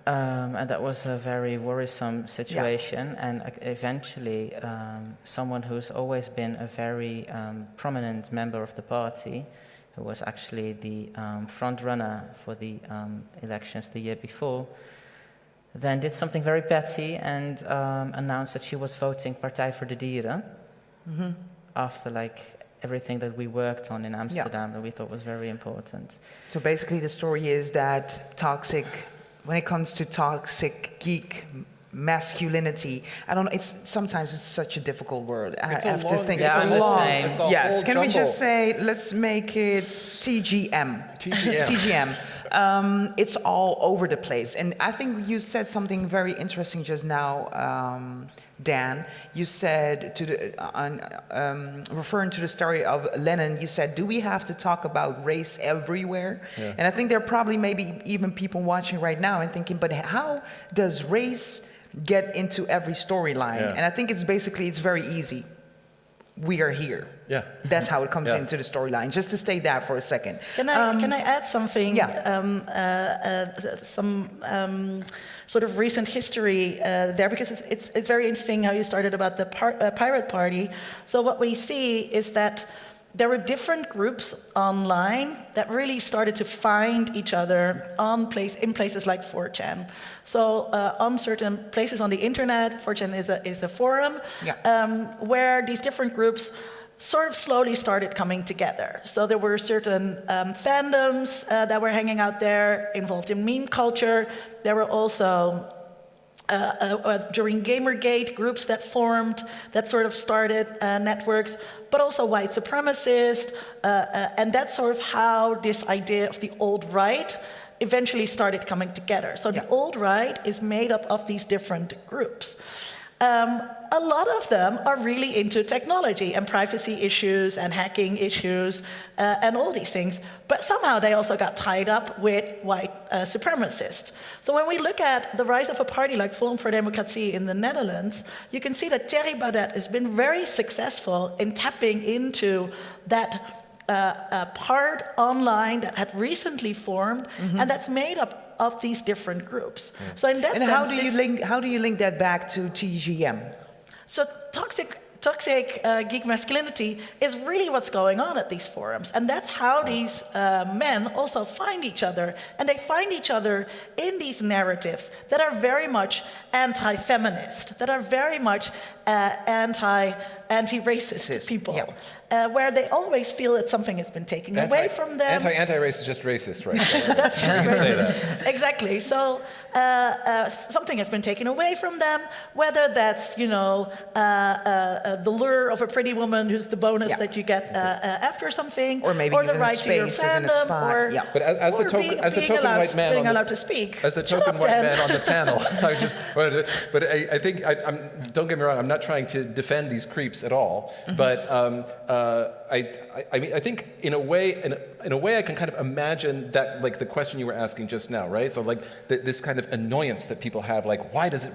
And that was a very worrisome situation. And eventually, someone who's always been a very prominent member of the party, who was actually the front runner for the elections the year before, then did something very petty and announced that she was voting Partij voor de Dieren after everything that we worked on in Amsterdam that we thought was very important. So basically the story is that when it comes to toxic geek masculinity, I don't know, sometimes it's such a difficult word. I have to think. Yeah, it's a long. It's a yes, whole can jumble. we just say, let's make it TGM. TGM. It's all over the place. And I think you said something very interesting just now, Dan. You said, referring to the story of Lenin, you said, do we have to talk about race everywhere? Yeah. And I think there are probably maybe even people watching right now and thinking, but how does race get into every storyline? Yeah. And I think it's very easy. We are here. Yeah. That's how it comes into the storyline. Just to state that for a second. Can I add something? Yeah. Some sort of recent history there, because it's very interesting how you started about the Pirate Party. So what we see is that there were different groups online that really started to find each other in places like 4chan. So on certain places on the internet, 4chan is a forum where these different groups sort of slowly started coming together. So there were certain fandoms that were hanging out there, involved in meme culture. There were also during Gamergate, groups that formed, that sort of started networks, but also white supremacists, and that's sort of how this idea of the alt-right eventually started coming together. So the alt-right is made up of these different groups. A lot of them are really into technology and privacy issues and hacking issues and all these things, but somehow they also got tied up with white supremacists. So when we look at the rise of a party like Forum for Democratie in the Netherlands, you can see that Thierry Baudet has been very successful in tapping into that part online that had recently formed, and that's made up of these different groups. So in that sense, how do you link that back to TGM? So toxic geek masculinity is really what's going on at these forums, and that's how these men also find each other, and they find each other in these narratives that are very much anti-feminist, that are very much anti-racist people, where they always feel that something has been taken away from them. Anti-race is just racist, right? That's just racist. Say that. Exactly. So something has been taken away from them, whether that's, the lure of a pretty woman who's the bonus that you get after something, or maybe the right to your fandom, but as the token white man, being allowed to speak. As the token white man on the panel, I think don't get me wrong, I'm not trying to defend these creeps at all, but I think in a way I can kind of imagine that, like the question you were asking just now, right? So like this kind of annoyance that people have, like why does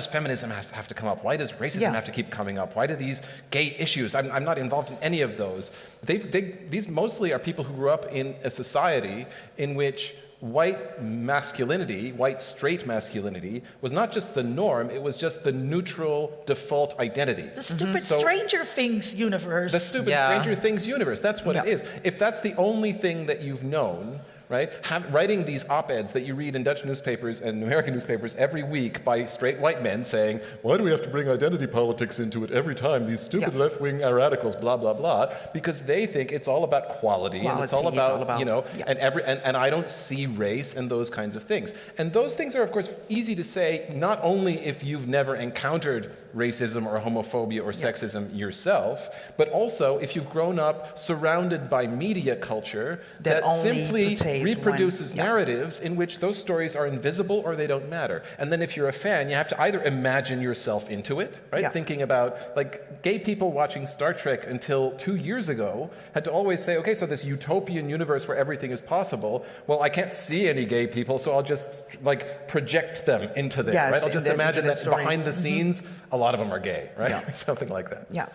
feminism have to come up? Why does racism have to keep coming up? Why do these gay issues? I'm not involved in any of those. These mostly are people who grew up in a society in which white masculinity, white straight masculinity, was not just the norm, it was just the neutral default identity. The stupid Stranger Things universe. The stupid Stranger Things universe, that's what it is. If that's the only thing that you've known, right? Writing these op-eds that you read in Dutch newspapers and American newspapers every week by straight white men saying, why do we have to bring identity politics into it every time? These stupid left-wing radicals, blah, blah, blah. Because they think it's all about quality and it's all about and I don't see race and those kinds of things. And those things are, of course, easy to say, not only if you've never encountered racism or homophobia or sexism yourself, but also if you've grown up surrounded by media culture that simply reproduces narratives in which those stories are invisible or they don't matter. And then if you're a fan, you have to either imagine yourself into it, right? Thinking about, like, gay people watching Star Trek until 2 years ago had to always say, okay, so this utopian universe where everything is possible, well, I can't see any gay people, so I'll just, like, project them into there, right? I'll just imagine that behind the scenes, a lot of them are gay, right? Something like that. Yeah.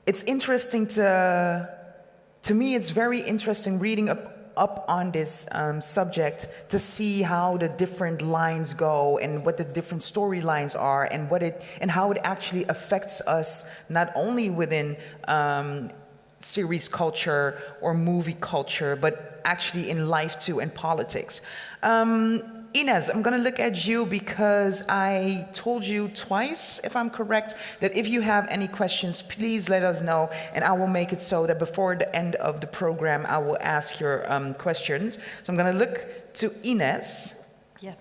It's interesting to me, it's very interesting reading up on this subject to see how the different lines go and what the different storylines are and how it actually affects us, not only within series culture or movie culture, but actually in life too, and politics. Ines, I'm going to look at you because I told you twice, if I'm correct, that if you have any questions, please let us know, and I will make it so that before the end of the program, I will ask your questions. So I'm going to look to Ines. Yeah.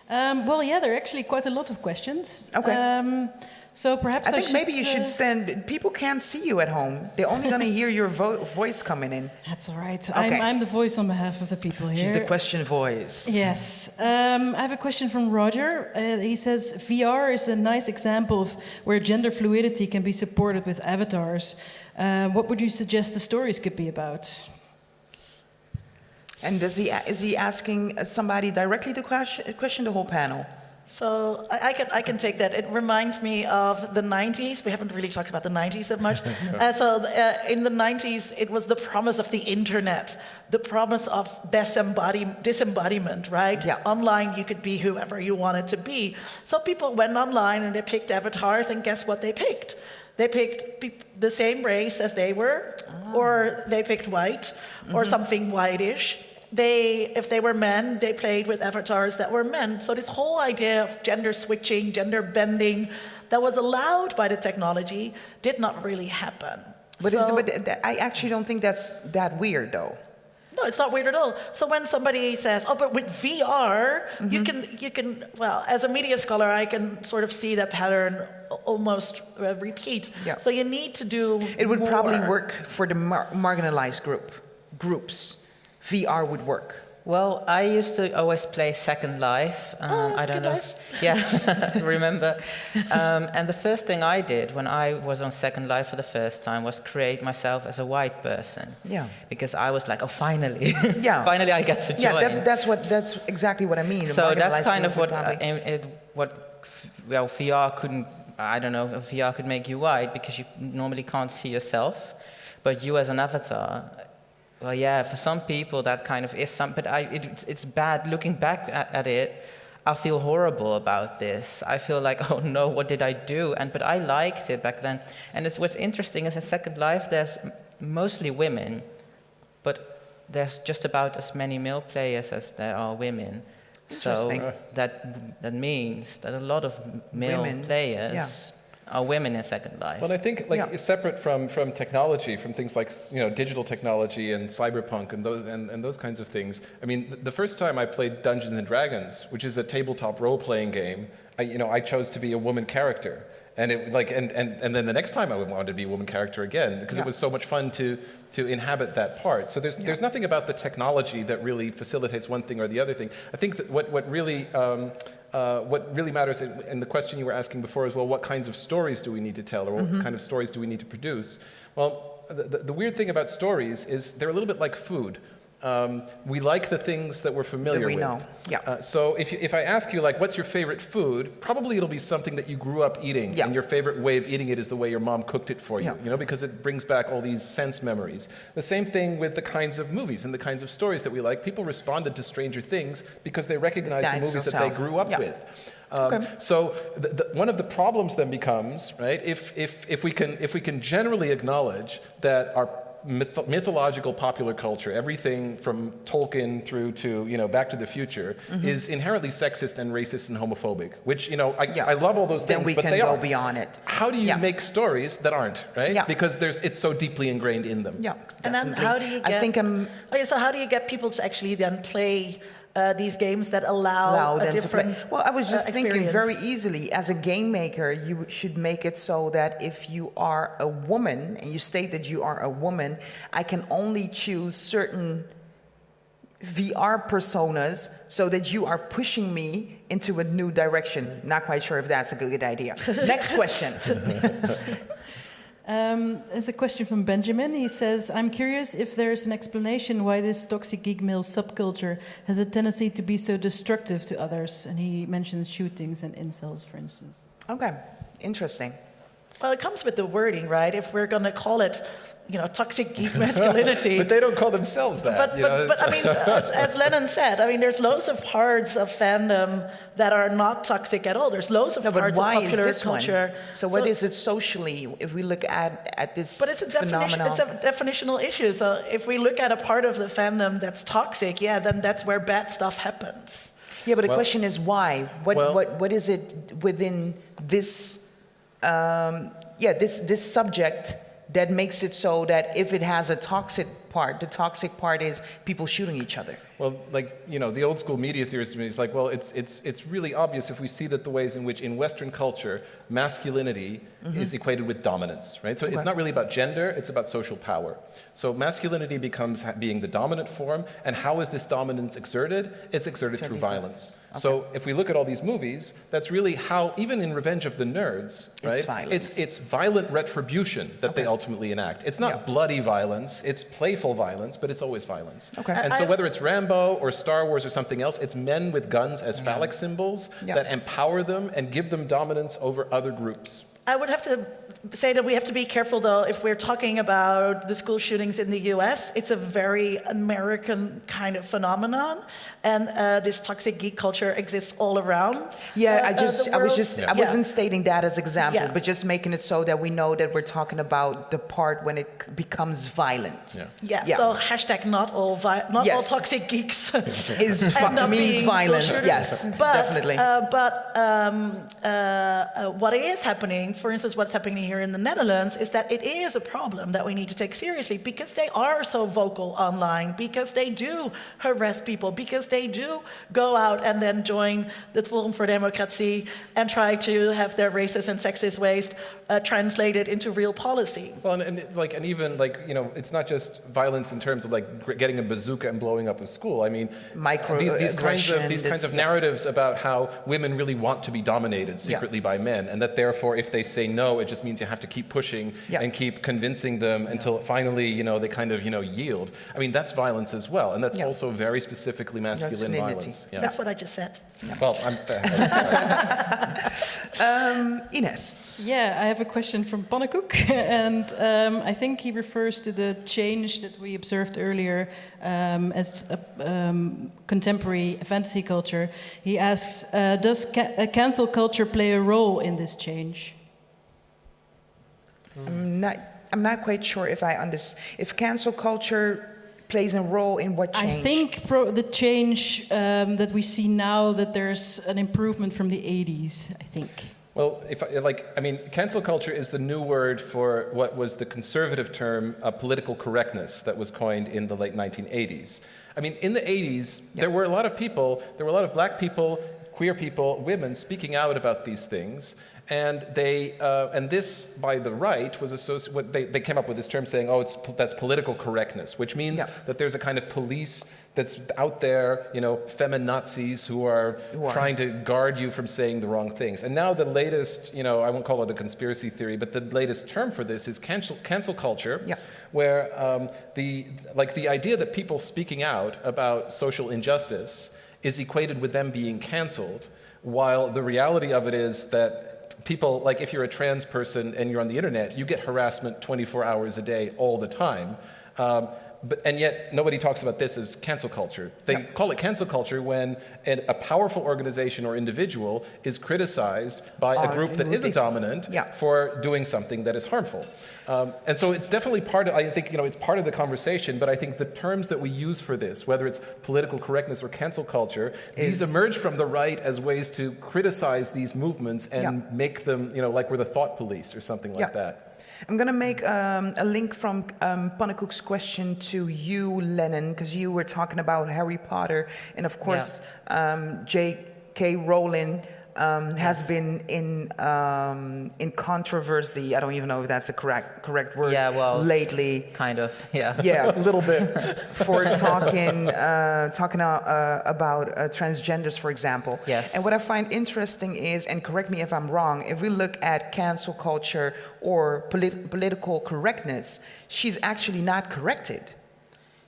There are actually quite a lot of questions. Okay. So perhaps I think maybe you should stand. People can't see you at home. They're only going to hear your voice coming in. That's all right. Okay. I'm the voice on behalf of the people here. She's the question voice. Yes. I have a question from Roger. He says, VR is a nice example of where gender fluidity can be supported with avatars. What would you suggest the stories could be about? And is he asking somebody directly the question, the whole panel? So I can take that. It reminds me of the 90s. We haven't really talked about the 90s that much. In the 90s, it was the promise of the internet, the promise of disembodiment, right? Yeah. Online, you could be whoever you wanted to be. So people went online and they picked avatars, and guess what they picked? They picked the same race as they were, or they picked white, or something whitish. If they were men, they played with avatars that were men. So this whole idea of gender switching, gender bending, that was allowed by the technology, did not really happen. But I actually don't think that's that weird, though. No, it's not weird at all. So when somebody says, "Oh, but with VR, you can," well, as a media scholar, I can sort of see that pattern almost repeat. Yeah. So you need to do. It would probably more. work for the marginalized groups. VR would work. Well, I used to always play Second Life. I don't know. Yeah, remember. And the first thing I did when I was on Second Life for the first time was create myself as a white person. Yeah. Because I was like, oh, finally. Yeah. Finally I get to join. Yeah, that's exactly what I mean. So that's kind of what probably. VR couldn't. I don't know if VR could make you white because you normally can't see yourself, but you as an avatar. Well, yeah, for some people that kind of is but it's bad. Looking back at it, I feel horrible about this. I feel like, oh no, what did I do? But I liked it back then. And what's interesting is in Second Life, there's mostly women, but there's just about as many male players as there are women. So that means that a lot of male players are women in Second Life. Well, I think separate from technology, from things like digital technology and cyberpunk and those kinds of things. I mean, the first time I played Dungeons and Dragons, which is a tabletop role-playing game, I chose to be a woman character, and and then the next time I wanted to be a woman character again because it was so much fun to inhabit that part. So there's nothing about the technology that really facilitates one thing or the other thing. I think that what really matters in the question you were asking before is, well, what kinds of stories do we need to tell, or what kind of stories do we need to produce? Well, the weird thing about stories is they're a little bit like food. We like the things that we're familiar with. Know. Yeah. So if I ask you, like, what's your favorite food, probably it'll be something that you grew up eating, and your favorite way of eating it is the way your mom cooked it for you, because it brings back all these sense memories. The same thing with the kinds of movies and the kinds of stories that we like. People responded to Stranger Things because they recognized the movies that they grew up with. So one of the problems then becomes, right, if we can generally acknowledge that our mythological popular culture, everything from Tolkien through to Back to the Future, is inherently sexist and racist and homophobic. Which I love all those things, then we but can they go are. Beyond it. How do you make stories that aren't, right? Yeah. Because it's so deeply ingrained in them. Yeah. And then how do you get? So how do you get people to actually then play these games that allow a different Well, I was just thinking experience? very easily, as a game maker, you should make it so that if you are a woman, and you state that you are a woman, I can only choose certain VR personas so that you are pushing me into a new direction. Not quite sure if that's a good idea. Next question. There's a question from Benjamin. He says, I'm curious if there's an explanation why this toxic geek male subculture has a tendency to be so destructive to others. And he mentions shootings and incels, for instance. Okay, interesting. Well, it comes with the wording, right? If we're going to call it, toxic geek masculinity. But they don't call themselves that. But I mean, as Lennon said, I mean, there's loads of parts of fandom that are not toxic at all. There's loads of parts of popular culture. So what is it socially, if we look at this But it's a phenomenon? It's a definitional issue. So if we look at a part of the fandom that's toxic, then that's where bad stuff happens. Yeah, but the question is why? What is it within this this subject that makes it so that if it has a toxic part, the toxic part is people shooting each other? Well, the old school media theorist to me is like, well, it's really obvious if we see that the ways in which in Western culture masculinity is equated with dominance, right? So it's not really about gender, it's about social power. So masculinity becomes being the dominant form, and how is this dominance exerted? It's exerted through violence. Okay. So if we look at all these movies, that's really how, even in Revenge of the Nerds, right? It's violence. It's violent retribution that they ultimately enact. It's not bloody violence, it's playful violence, but it's always violence. Okay. And so whether it's Rambo or Star Wars or something else, it's men with guns as phallic symbols that empower them and give them dominance over other groups. I would have to say that we have to be careful, though, if we're talking about the school shootings in the US. It's a very American kind of phenomenon, and this toxic geek culture exists all around. Yeah, I wasn't stating that as example, but just making it so that we know that we're talking about the part when it becomes violent. Yeah. So hashtag not all toxic geeks means violence. Yes, but, definitely. What is happening for instance, what's happening here in the Netherlands is that it is a problem that we need to take seriously because they are so vocal online, because they do harass people, because they do go out and then join the Forum for Democracy and try to have their racist and sexist ways translated into real policy. Well, and even like, you know, it's not just violence in terms of like getting a bazooka and blowing up a school. I mean, these kinds of narratives about how women really want to be dominated secretly by men, and that therefore if they say no, it just means you have to keep pushing and keep convincing them until finally, you know, they kind of, you know, yield. I mean, that's violence as well, and that's also very specifically masculine violence. Yeah. That's what I just said. Well, Ines. Yeah, I have a question from Pannenkoek, and I think he refers to the change that we observed earlier as a contemporary fantasy culture. He asks, does cancel culture play a role in this change? I'm not quite sure if cancel culture plays a role in what change. I think the change that we see now, that there's an improvement from the 80s, I think. Well, cancel culture is the new word for what was the conservative term, political correctness, that was coined in the late 1980s. I mean, in the 80s, there were a lot of people, there were a lot of black people, queer people, women speaking out about these things. And this, by the right, was associated. They came up with this term saying, "Oh, that's political correctness," which means that there's a kind of police that's out there, you know, feminazis who are trying to guard you from saying the wrong things. And now the latest, you know, I won't call it a conspiracy theory, but the latest term for this is cancel culture, where the idea that people speaking out about social injustice is equated with them being canceled, while the reality of it is that people, like if you're a trans person and you're on the internet, you get harassment 24 hours a day all the time. And yet nobody talks about this as cancel culture. They call it cancel culture when a powerful organization or individual is criticized by a group that isn't dominant for doing something that is harmful. And so it's definitely part of, I think, you know, it's part of the conversation, but I think the terms that we use for this, whether it's political correctness or cancel culture, these emerge from the right as ways to criticize these movements and make them, you know, like we're the thought police or something like that. I'm going to make a link from Pannenkoek's question to you, Lennon, because you were talking about Harry Potter, and of course, J.K. Rowling has been in controversy. I don't even know if that's the correct word. Yeah, well, lately, kind of. Yeah. Yeah, a little bit for talking about transgenders, for example. Yes. And what I find interesting is, and correct me if I'm wrong, if we look at cancel culture or political correctness, she's actually not corrected.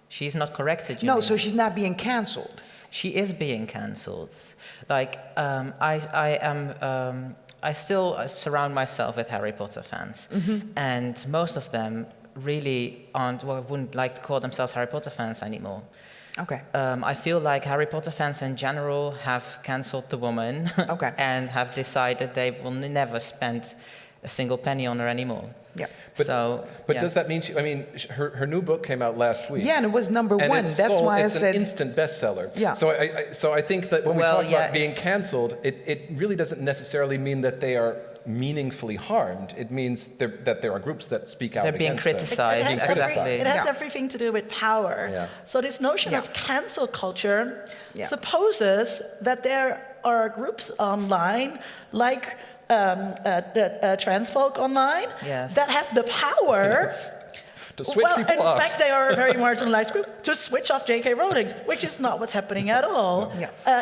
She's not corrected. You no, mean? So she's not being canceled. She is being cancelled. Like, I still surround myself with Harry Potter fans. And most of them really wouldn't like to call themselves Harry Potter fans anymore. Okay. I feel like Harry Potter fans in general have cancelled the woman and have decided they will never spend a single penny on her anymore. Yeah. But does that mean her new book came out last week? Yeah, and it was number one. That's why I said it's an instant bestseller. Yeah. So I think that when we talk about being canceled, it really doesn't necessarily mean that they are meaningfully harmed. It means that there are groups that speak out. They're being criticized. It has everything to do with power. Yeah. So this notion of cancel culture supposes that there are groups online like trans folk online that have the power to switch people off. In fact, they are a very marginalized group to switch off J.K. Rowling, which is not what's happening at all.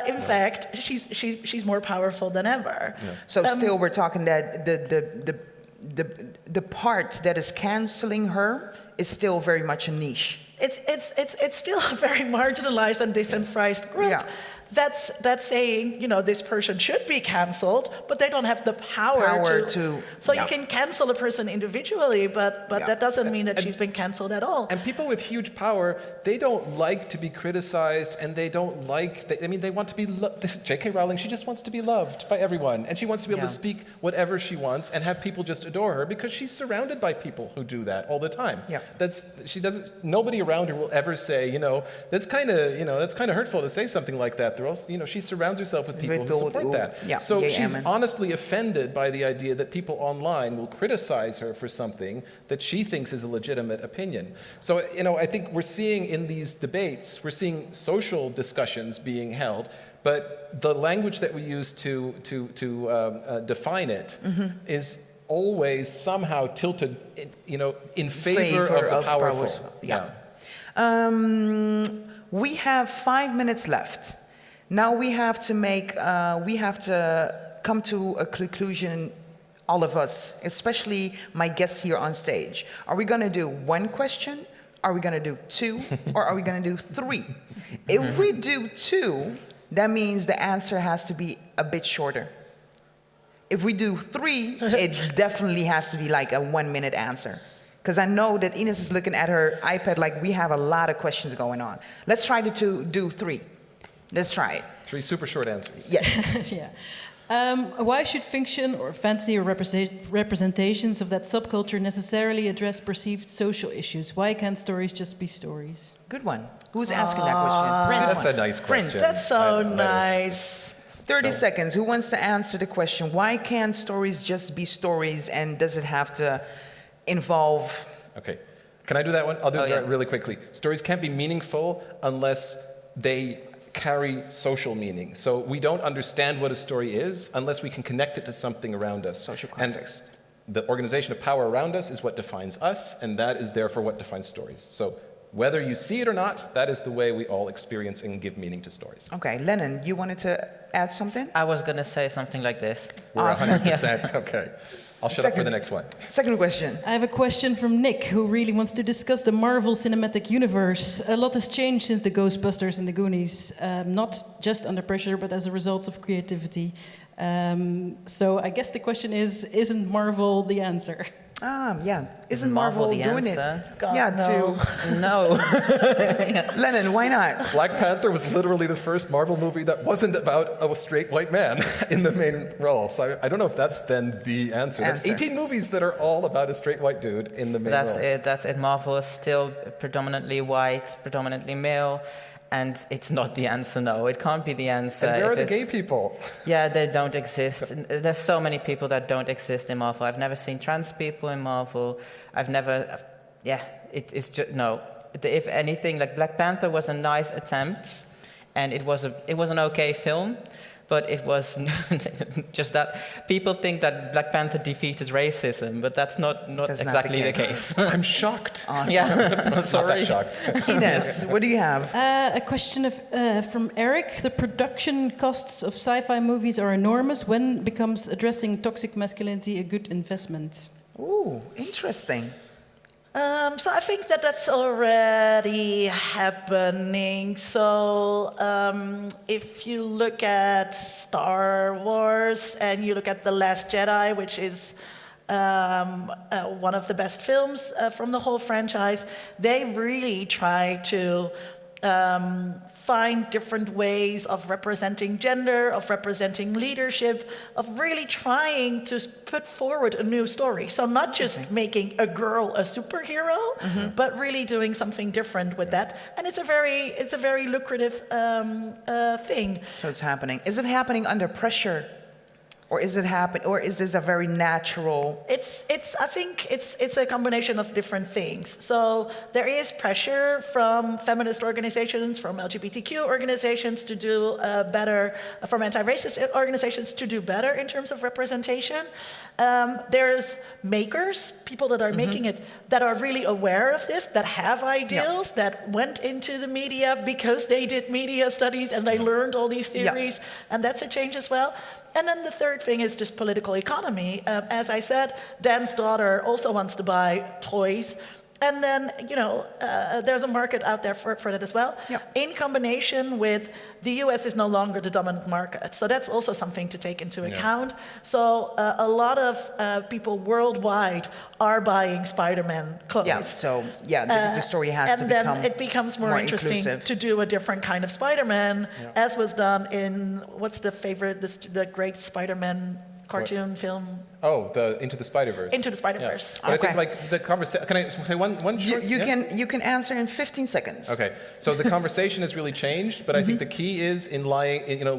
In fact, she's more powerful than ever. So still, we're talking that the part that is canceling her is still very much a niche. It's still a very marginalized and disenfranchised group. Yeah. That's saying, you know, this person should be canceled, but they don't have the power to. So you can cancel a person individually, but that doesn't mean that she's been canceled at all. And people with huge power, they don't like to be criticized, and they don't like. They want to be. J.K. Rowling, she just wants to be loved by everyone, and she wants to be able to speak whatever she wants and have people just adore her because she's surrounded by people who do that all the time. Yeah. Nobody around her will ever say, that's kind of hurtful to say something like that. that. They're also, she surrounds herself with people who People support who- that. yeah, So gay she's amen. honestly offended by the idea that people online will criticize her for something that she thinks is a legitimate opinion. So, I think we're seeing in these debates, we're seeing social discussions being held, but the language that we use to define it is always somehow tilted, in favor of the powerful. Yeah. We have 5 minutes left. Now we have to come to a conclusion, all of us, especially my guests here on stage. Are we going to do one question? Are we going to do two? Or are we going to do three? If we do two, that means the answer has to be a bit shorter. If we do three, it definitely has to be like a 1 minute answer. Because I know that Ines is looking at her iPad like we have a lot of questions going on. Let's try to do three. Let's try it. 3 super short answers. Yeah. Yeah. Why should fiction or fancy or representations of that subculture necessarily address perceived social issues? Why can't stories just be stories? Good one. Who's asking that question? Prince. That's a nice question. Prince. That's so nice. 30 seconds. Who wants to answer the question? Why can't stories just be stories, and does it have to involve... Okay. Can I do that one? I'll do it yeah. really quickly. Stories can't be meaningful unless they carry social meaning. So we don't understand what a story is unless we can connect it to something around us. Social context. And the organization of power around us is what defines us, and that is therefore what defines stories. So whether you see it or not, that is the way we all experience and give meaning to stories. Okay, Lennon, you wanted to add something? I was going to say something like this. We're 100%. Okay. I'll shut up for the next one. Second question. I have a question from Nick, who really wants to discuss the Marvel Cinematic Universe. A lot has changed since the Ghostbusters and the Goonies, not just under pressure, but as a result of creativity. So I guess the question is, isn't Marvel the answer? Yeah. Isn't Marvel the doing answer? it? God, yeah, no. to... No. Lennon, why not? Black Panther was literally the first Marvel movie that wasn't about a straight white man in the main role. So I don't know if that's then the answer. That's 18 movies that are all about a straight white dude in the main role. That's it. Marvel is still predominantly white, predominantly male. And it's not the answer, no. It can't be the answer. And where are the gay people? Yeah, they don't exist. There's so many people that don't exist in Marvel. I've never seen trans people in Marvel. It's just, no. If anything, like Black Panther was a nice attempt, and it was an okay film, but it was just that people think that Black Panther defeated racism, but that's not exactly the case. I'm shocked. Awesome. Yeah, sorry. Not that shocked. Ines, what do you have? A question from Eric. The production costs of sci-fi movies are enormous. When becomes addressing toxic masculinity a good investment? Ooh, interesting. So I think that's already happening. So if you look at Star Wars and you look at The Last Jedi, which is one of the best films from the whole franchise, they really try to find different ways of representing gender, of representing leadership, of really trying to put forward a new story. So not just making a girl a superhero, but really doing something different with that. And it's a very lucrative thing. So it's happening. Is it happening under pressure? Or is this a very natural? I think it's a combination of different things. So there is pressure from feminist organizations, from LGBTQ organizations to do better, from anti-racist organizations to do better in terms of representation. There's makers, people that are making it, that are really aware of this, that have ideals, that went into the media because they did media studies and they learned all these theories, and that's a change as well. And then the third thing is just political economy. As I said, Dan's daughter also wants to buy toys. And then, there's a market out there for that as well. In combination with the US is no longer the dominant market. So that's also something to take into account. So a lot of people worldwide are buying Spider-Man clothes. Yeah, so the story has to become And then it becomes more interesting inclusive. to do a different kind of Spider-Man, as was done in, what's the great Spider-Man cartoon film? Oh, the Into the Spider-Verse. Into the Spider-Verse. Yeah. But Okay. I think like the conversation. Can I say one short? You can answer in 15 seconds. Okay, so the conversation has really changed, but I think the key is in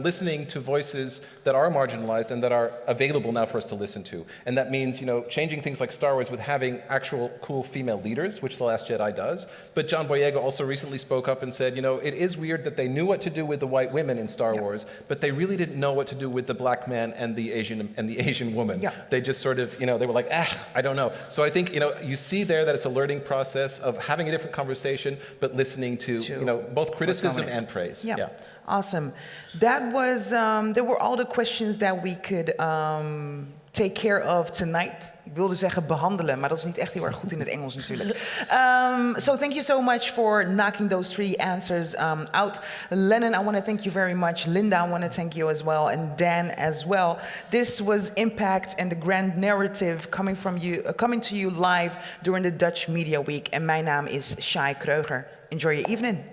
listening to voices that are marginalized and that are available now for us to listen to. And that means, changing things like Star Wars with having actual cool female leaders, which The Last Jedi does. But John Boyega also recently spoke up and said, it is weird that they knew what to do with the white women in Star Wars, but they really didn't know what to do with the black man and the Asian woman. Yeah. They just sort of, they were like, I don't know. So I think, you see there that it's a learning process of having a different conversation, but listening to both criticism and praise. Yeah. Awesome. That was, there were all the questions that we could take care of tonight. Ik wilde zeggen behandelen, maar dat is niet echt heel erg goed in het Engels natuurlijk. So thank you so much for knocking those 3 answers out. Lennon, I want to thank you very much. Linda, I want to thank you as well. And Dan as well. This was Impact and the Grand Narrative coming to you live during the Dutch Media Week. En mijn naam is Shai Kreuger. Enjoy your evening.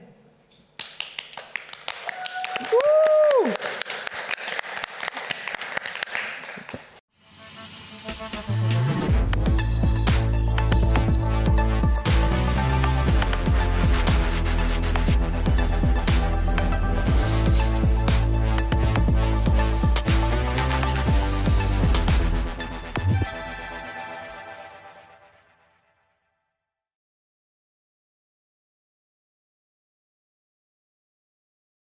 Woo!